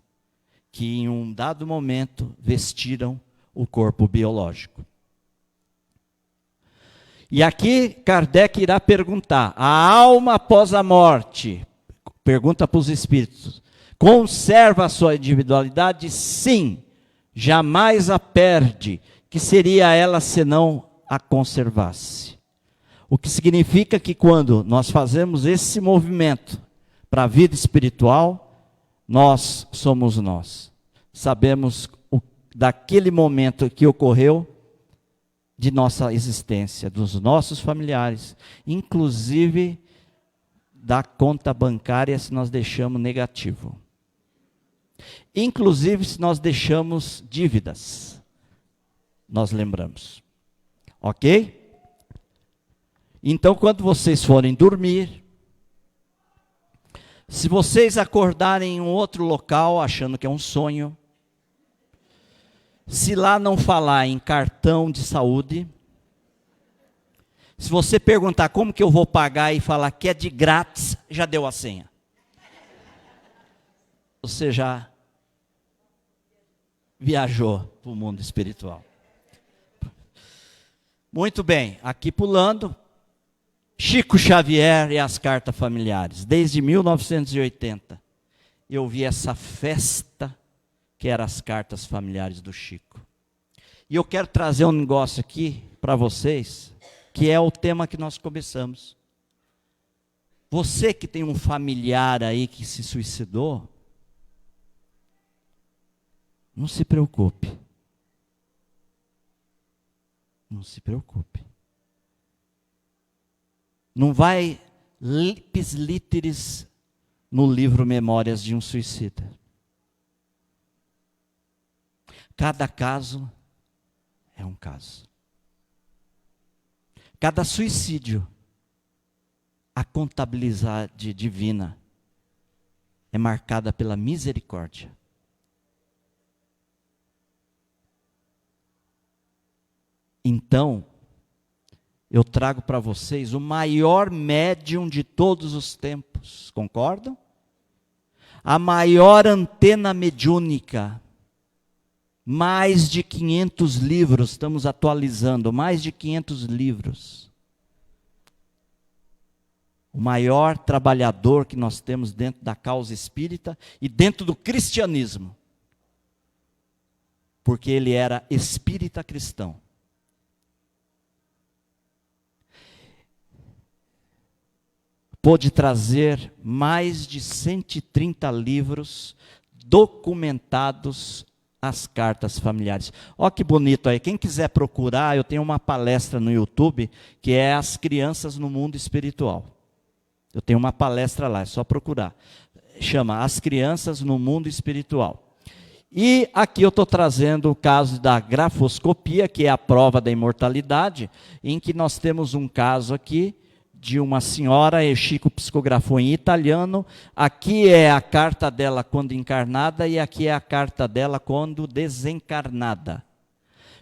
que em um dado momento vestiram o corpo biológico. E aqui Kardec irá perguntar: a alma após a morte, pergunta para os espíritos, conserva a sua individualidade? Sim, jamais a perde. Que seria ela senão a conservasse? O que significa que quando nós fazemos esse movimento para a vida espiritual, nós somos nós. Sabemos daquele momento que ocorreu de nossa existência, dos nossos familiares, inclusive da conta bancária se nós deixamos negativo. Inclusive se nós deixamos dívidas, nós lembramos. Ok? Então, quando vocês forem dormir, se vocês acordarem em um outro local achando que é um sonho, se lá não falar em cartão de saúde, se você perguntar como que eu vou pagar e falar que é de grátis, já deu a senha. Você já viajou para o mundo espiritual. Muito bem, aqui pulando, Chico Xavier e as cartas familiares. Desde 1980, eu vi essa festa que eram as cartas familiares do Chico. E eu quero trazer um negócio aqui para vocês, que é o tema que nós começamos. Você que tem um familiar aí que se suicidou, não se preocupe. Não se preocupe. Não vai lips literis no livro Memórias de um Suicida. Cada caso é um caso. Cada suicídio, a contabilidade divina é marcada pela misericórdia. Então, eu trago para vocês o maior médium de todos os tempos, concordam? A maior antena mediúnica. Mais de 500 livros, estamos atualizando, mais de 500 livros. O maior trabalhador que nós temos dentro da causa espírita e dentro do cristianismo. Porque ele era espírita cristão. Pôde trazer mais de 130 livros documentados as cartas familiares. Olha que bonito aí. Quem quiser procurar, eu tenho uma palestra no YouTube que é As Crianças no Mundo Espiritual. Eu tenho uma palestra lá, é só procurar. Chama As Crianças no Mundo Espiritual. E aqui eu estou trazendo o caso da grafoscopia, que é a prova da imortalidade, em que nós temos um caso aqui de uma senhora, e Chico psicografou em italiano. Aqui é a carta dela quando encarnada e aqui é a carta dela quando desencarnada.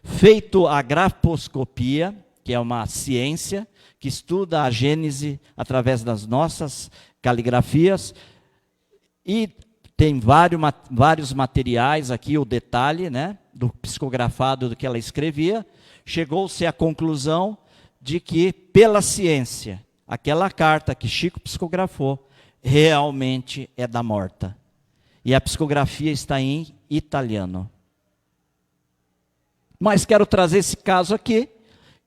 Feito a grafoscopia, que é uma ciência que estuda a gênese através das nossas caligrafias, e tem vários materiais aqui, o detalhe, né, do psicografado do que ela escrevia. Chegou-se à conclusão de que, pela ciência, aquela carta que Chico psicografou realmente é da morta. E a psicografia está em italiano. Mas quero trazer esse caso aqui,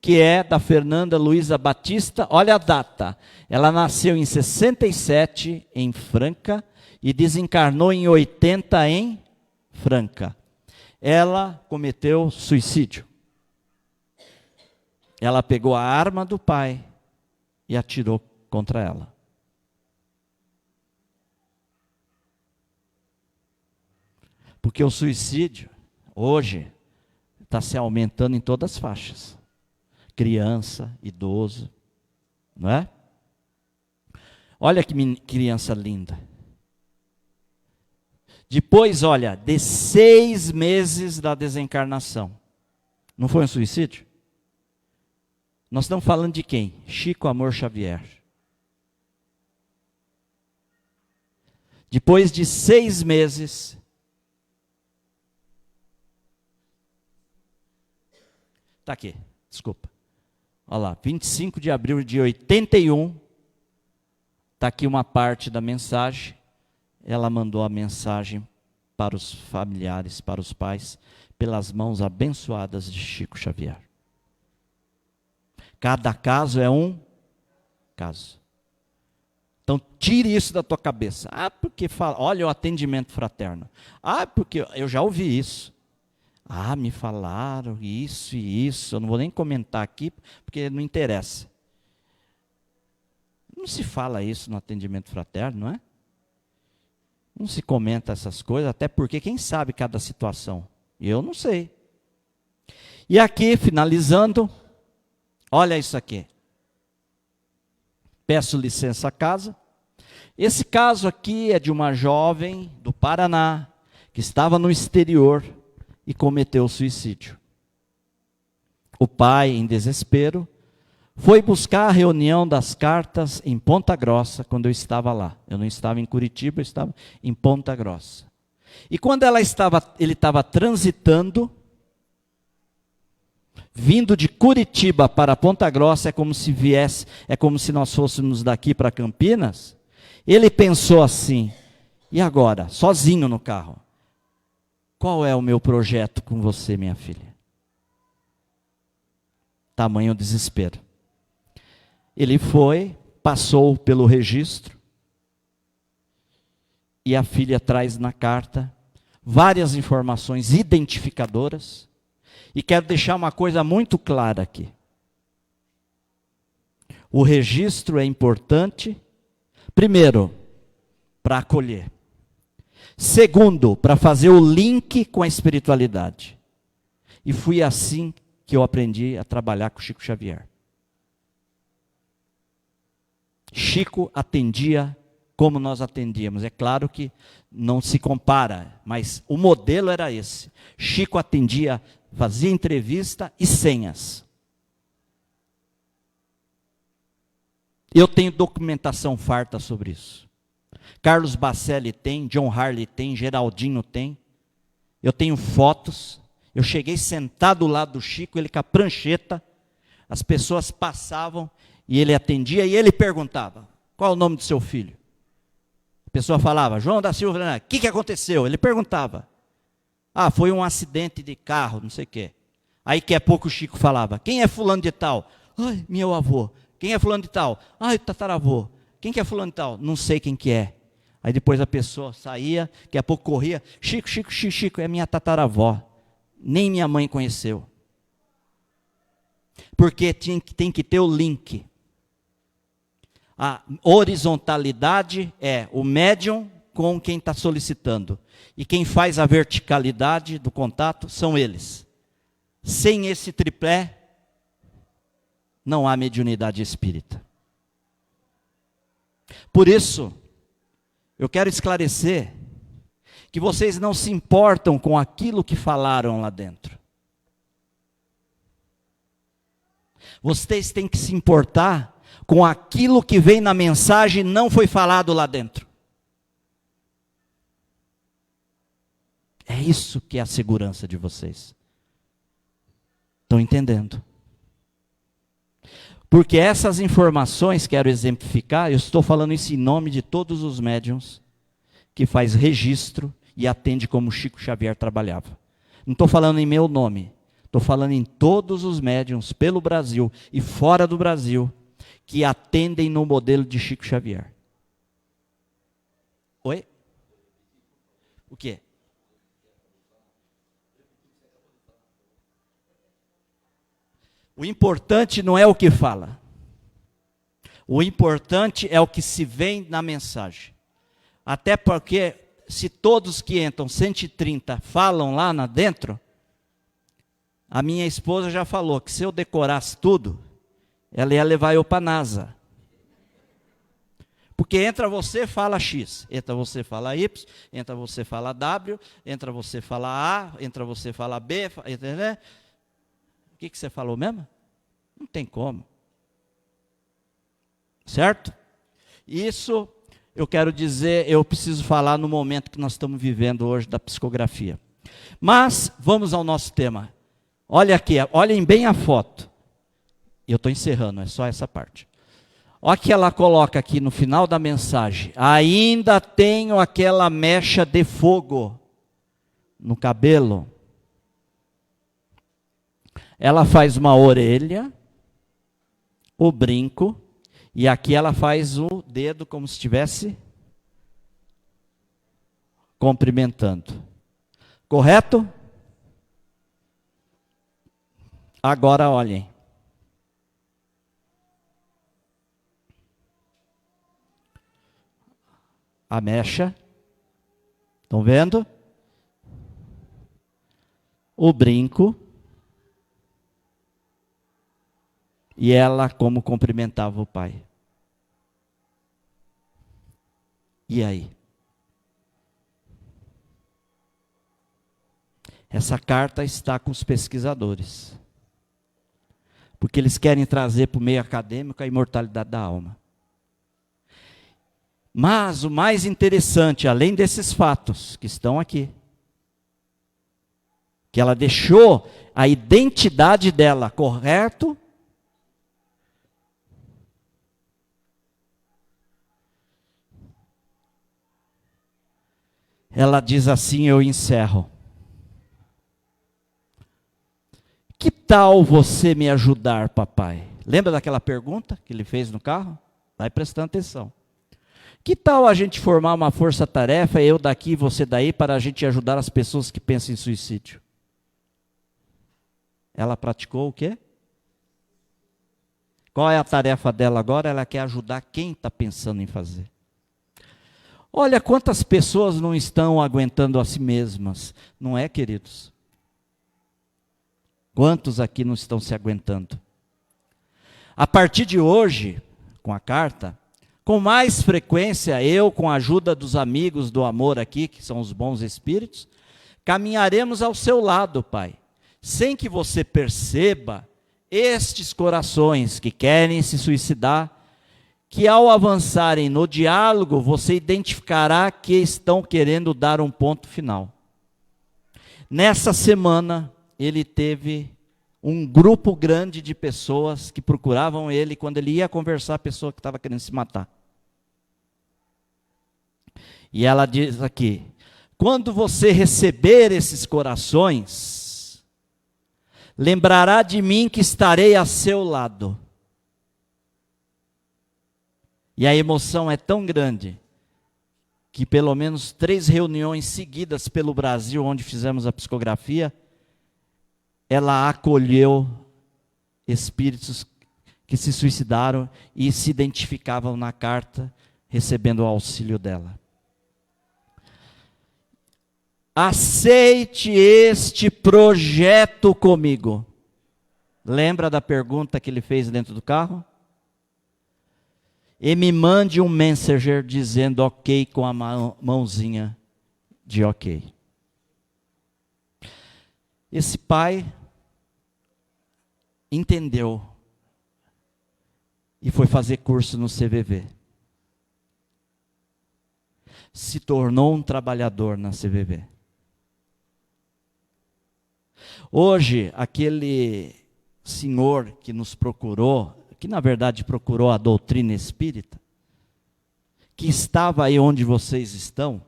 que é da Fernanda Luiza Batista. Olha a data. Ela nasceu em 67 em Franca e desencarnou em 80 em Franca. Ela cometeu suicídio. Ela pegou a arma do pai e atirou contra ela. Porque o suicídio, hoje, está se aumentando em todas as faixas. Criança, idoso, não é? Olha que criança linda. Depois, olha, de 6 meses da desencarnação. Não foi um suicídio? Nós estamos falando de quem? Chico Amor Xavier. Depois de 6 meses, Está aqui, desculpa. Olha lá, 25 de abril de 81. Está aqui uma parte da mensagem. Ela mandou a mensagem para os familiares, para os pais, pelas mãos abençoadas de Chico Xavier. Cada caso é um caso. Então, tire isso da tua cabeça. Ah, porque fala, olha o atendimento fraterno. Ah, porque eu já ouvi isso. Ah, me falaram isso e isso. Eu não vou nem comentar aqui, porque não interessa. Não se fala isso no atendimento fraterno, não é? Não se comenta essas coisas, até porque quem sabe cada situação? Eu não sei. E aqui, finalizando, olha isso aqui. Peço licença à casa. Esse caso aqui é de uma jovem do Paraná, que estava no exterior e cometeu suicídio. O pai, em desespero, foi buscar a reunião das cartas em Ponta Grossa, quando eu estava lá. Eu não estava em Curitiba, eu estava em Ponta Grossa. E quando ele estava transitando, vindo de Curitiba para Ponta Grossa, é como se nós fôssemos daqui para Campinas. Ele pensou assim, e agora, sozinho no carro? Qual é o meu projeto com você, minha filha? Tamanho desespero. Ele foi, passou pelo registro, e a filha traz na carta várias informações identificadoras, e quero deixar uma coisa muito clara aqui. O registro é importante, primeiro, para acolher. Segundo, para fazer o link com a espiritualidade. E foi assim que eu aprendi a trabalhar com Chico Xavier. Chico atendia como nós atendíamos. É claro que não se compara, mas o modelo era esse. Chico atendia, fazia entrevista e senhas. Eu tenho documentação farta sobre isso. Carlos Bacelli tem, John Harley tem, Geraldinho tem. Eu tenho fotos. Eu cheguei sentado do lado do Chico, ele com a prancheta. As pessoas passavam e ele atendia e ele perguntava: qual é o nome do seu filho? A pessoa falava: João da Silva. O que aconteceu? Ele perguntava. Ah, foi um acidente de carro, não sei o quê. Aí daqui a pouco o Chico falava: quem é fulano de tal? Ai, meu avô. Quem é fulano de tal? Ai, tataravô. Quem que é fulano de tal? Não sei quem que é. Aí depois a pessoa saía, daqui a pouco corria: Chico, é minha tataravó. Nem minha mãe conheceu. Porque tem que ter o link. A horizontalidade é o médium com quem está solicitando. E quem faz a verticalidade do contato são eles. Sem esse tripé, não há mediunidade espírita. Por isso, eu quero esclarecer que vocês não se importam com aquilo que falaram lá dentro. Vocês têm que se importar com aquilo que vem na mensagem e não foi falado lá dentro. É isso que é a segurança de vocês. Estão entendendo? Porque essas informações, quero exemplificar, eu estou falando isso em nome de todos os médiuns que faz registro e atende como Chico Xavier trabalhava. Não estou falando em meu nome, estou falando em todos os médiuns pelo Brasil e fora do Brasil que atendem no modelo de Chico Xavier. Oi? O quê? O importante não é o que fala. O importante é o que se vê na mensagem. Até porque, se todos que entram, 130, falam lá dentro, a minha esposa já falou que se eu decorasse tudo, ela ia levar eu para a NASA. Porque entra você, fala X, entra você, fala Y, entra você, fala W, entra você, fala A, entra você, fala B, entendeu? O que você falou mesmo? Não tem como. Certo? Isso eu quero dizer, eu preciso falar no momento que nós estamos vivendo hoje da psicografia. Mas, vamos ao nosso tema. Olha aqui, olhem bem a foto. Eu estou encerrando, é só essa parte. Olha que ela coloca aqui no final da mensagem. Ainda tenho aquela mecha de fogo no cabelo. Ela faz uma orelha, o brinco, e aqui ela faz o dedo como se estivesse cumprimentando. Correto? Agora olhem. A mecha. Estão vendo? O brinco. E ela como cumprimentava o pai. E aí? Essa carta está com os pesquisadores. Porque eles querem trazer para o meio acadêmico a imortalidade da alma. Mas o mais interessante, além desses fatos que estão aqui, que ela deixou a identidade dela, correto? Ela diz assim, eu encerro. Que tal você me ajudar, papai? Lembra daquela pergunta que ele fez no carro? Vai prestando atenção. Que tal a gente formar uma força-tarefa, eu daqui e você daí, para a gente ajudar as pessoas que pensam em suicídio? Ela praticou o quê? Qual é a tarefa dela agora? Ela quer ajudar quem está pensando em fazer. Olha quantas pessoas não estão aguentando a si mesmas, não é, queridos? Quantos aqui não estão se aguentando? A partir de hoje, com a carta, com mais frequência, eu, com a ajuda dos amigos do amor aqui, que são os bons espíritos, caminharemos ao seu lado, Pai, sem que você perceba estes corações que querem se suicidar, que ao avançarem no diálogo, você identificará que estão querendo dar um ponto final. Nessa semana, ele teve um grupo grande de pessoas que procuravam ele quando ele ia conversar, a pessoa que estava querendo se matar. E ela diz aqui, quando você receber esses corações, lembrará de mim que estarei a seu lado. E a emoção é tão grande, que pelo menos 3 reuniões seguidas pelo Brasil, onde fizemos a psicografia, ela acolheu espíritos que se suicidaram e se identificavam na carta, recebendo o auxílio dela. Aceite este projeto comigo. Lembra da pergunta que ele fez dentro do carro? E me mande um messenger dizendo ok com a mãozinha de ok. Esse pai entendeu e foi fazer curso no CVV. Se tornou um trabalhador na CVV. Hoje, aquele senhor que nos procurou, que na verdade procurou a doutrina espírita, que estava aí onde vocês estão,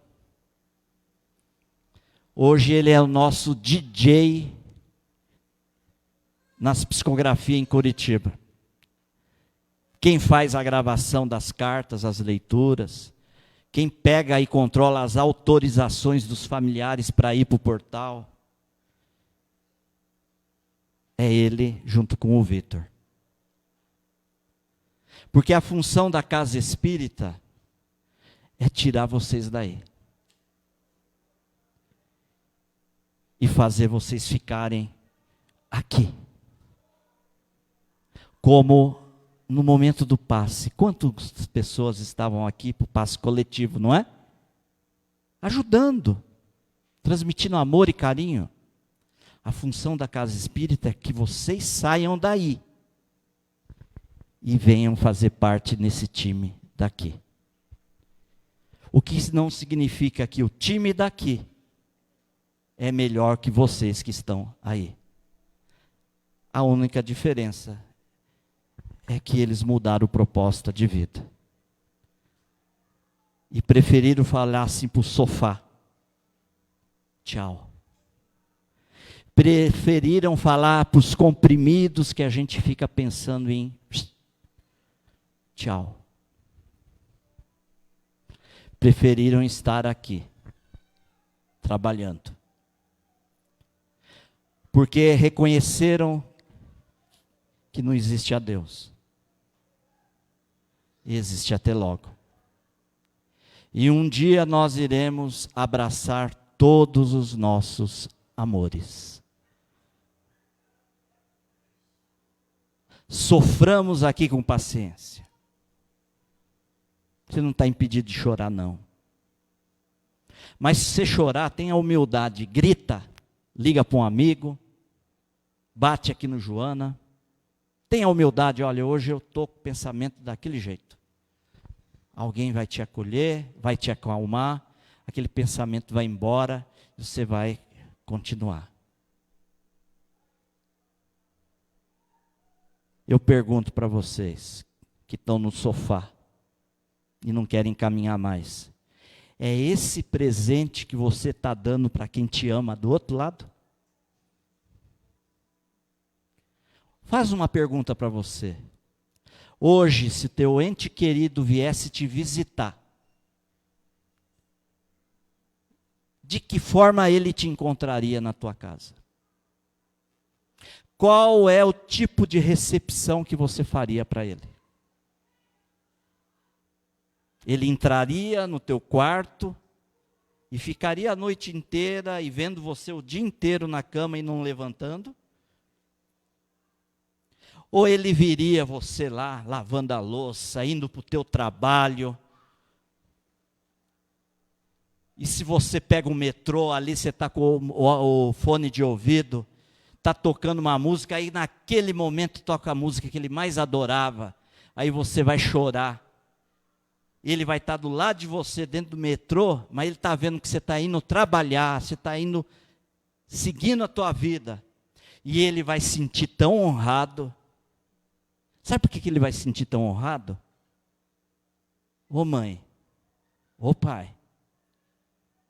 hoje ele é o nosso DJ nas psicografias em Curitiba. Quem faz a gravação das cartas, as leituras, quem pega e controla as autorizações dos familiares para ir para o portal, é ele junto com o Vitor. Porque a função da casa espírita é tirar vocês daí. E fazer vocês ficarem aqui. Como no momento do passe. Quantas pessoas estavam aqui para o passe coletivo, não é? Ajudando. Transmitindo amor e carinho. A função da casa espírita é que vocês saiam daí. E venham fazer parte nesse time daqui. O que não significa que o time daqui é melhor que vocês que estão aí. A única diferença é que eles mudaram proposta de vida. E preferiram falar assim para o sofá. Tchau. Preferiram falar para os comprimidos que a gente fica pensando em tchau. Preferiram estar aqui, trabalhando. Porque reconheceram que não existe a Deus. E existe até logo. E um dia nós iremos abraçar todos os nossos amores. Soframos aqui com paciência. Você não está impedido de chorar, não. Mas se você chorar, tenha humildade, grita, liga para um amigo, bate aqui no Joana. Tenha humildade, olha, hoje eu estou com o pensamento daquele jeito. Alguém vai te acolher, vai te acalmar, aquele pensamento vai embora e você vai continuar. Eu pergunto para vocês que estão no sofá e não querem caminhar mais. É esse presente que você está dando para quem te ama do outro lado? Faz uma pergunta para você. Hoje, se teu ente querido viesse te visitar, de que forma ele te encontraria na tua casa? Qual é o tipo de recepção que você faria para ele? Ele entraria no teu quarto e ficaria a noite inteira e vendo você o dia inteiro na cama e não levantando? Ou ele viria você lá, lavando a louça, indo para o teu trabalho? E se você pega o metrô, ali você está com o fone de ouvido, está tocando uma música, aí naquele momento toca a música que ele mais adorava, aí você vai chorar. Ele vai estar do lado de você dentro do metrô, mas ele está vendo que você está indo trabalhar, você está indo seguindo a tua vida. E ele vai se sentir tão honrado. Sabe por que ele vai se sentir tão honrado? Ô mãe, ô pai,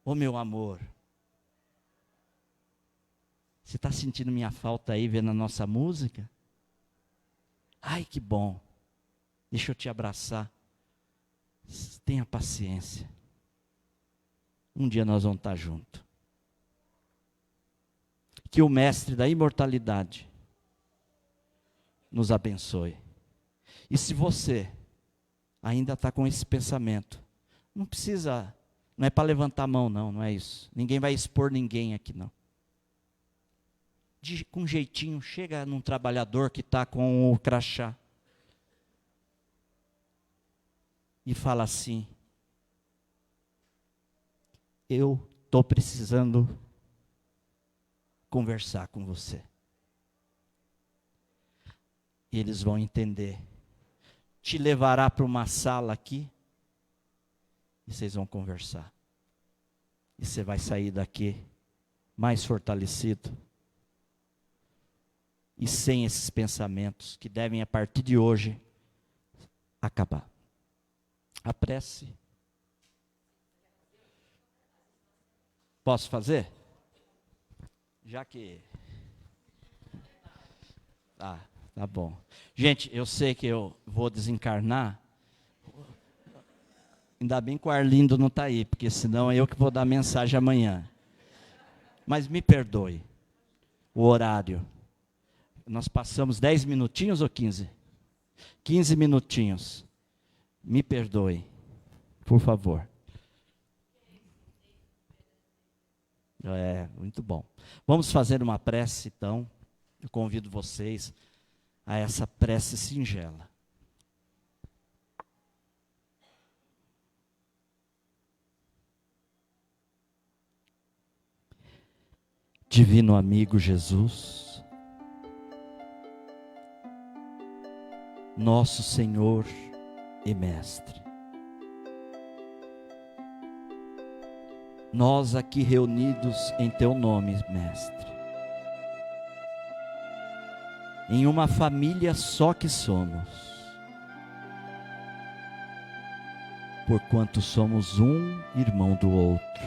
ô meu amor, você está sentindo minha falta aí vendo a nossa música? Ai, que bom, deixa eu te abraçar. Tenha paciência. Um dia nós vamos estar juntos. Que o Mestre da imortalidade nos abençoe. E se você ainda está com esse pensamento, não precisa, não é para levantar a mão, não é isso. Ninguém vai expor ninguém aqui, não. Com jeitinho, chega num trabalhador que está com o crachá e fala assim: eu estou precisando conversar com você. E eles vão entender. Te levará para uma sala aqui e vocês vão conversar. E você vai sair daqui mais fortalecido e sem esses pensamentos que devem, a partir de hoje, acabar. A prece. Posso fazer? Já que... Tá bom. Gente, eu sei que eu vou desencarnar. Ainda bem que o Arlindo não está aí, porque senão é eu que vou dar mensagem amanhã. Mas me perdoe o horário. Nós passamos 10 minutinhos ou 15? 15 minutinhos. Me perdoe, por favor. Muito bom. Vamos fazer uma prece, então. Eu convido vocês a essa prece singela. Divino amigo Jesus, nosso Senhor e Mestre, nós aqui reunidos em Teu nome, Mestre, em uma família só que somos, porquanto somos um irmão do outro,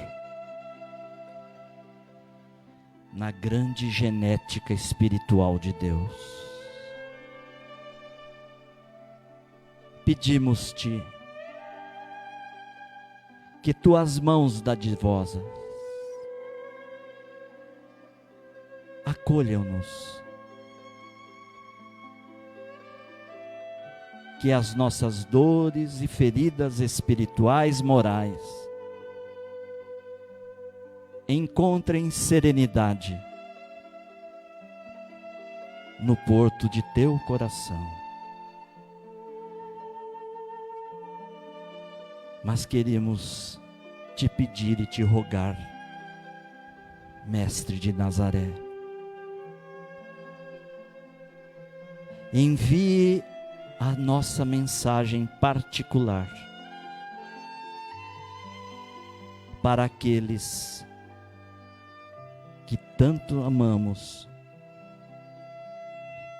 na grande genética espiritual de Deus. Pedimos-te que tuas mãos dadivosas acolham-nos, que as nossas dores e feridas espirituais, morais, encontrem serenidade no porto de teu coração. Mas queremos te pedir e te rogar, Mestre de Nazaré, envie a nossa mensagem particular para aqueles que tanto amamos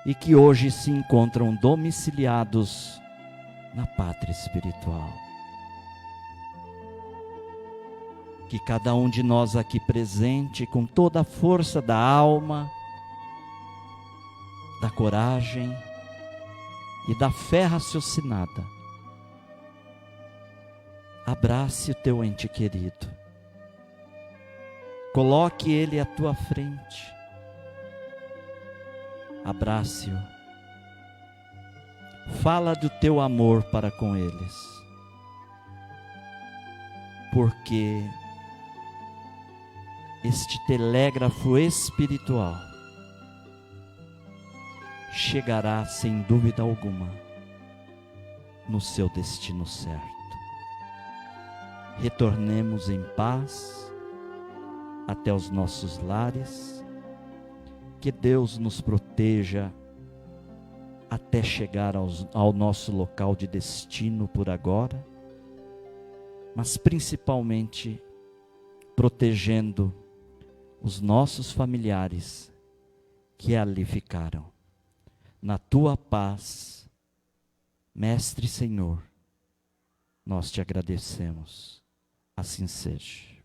e que hoje se encontram domiciliados na pátria espiritual. Que cada um de nós aqui presente, com toda a força da alma, da coragem e da fé raciocinada, abrace o teu ente querido, coloque ele à tua frente, abrace-o, fala do teu amor para com eles, porque este telégrafo espiritual chegará sem dúvida alguma no seu destino certo. Retornemos em paz até os nossos lares, que Deus nos proteja até chegar ao nosso local de destino por agora, mas principalmente protegendo os nossos familiares que ali ficaram. Na tua paz, Mestre Senhor, nós te agradecemos. Assim seja.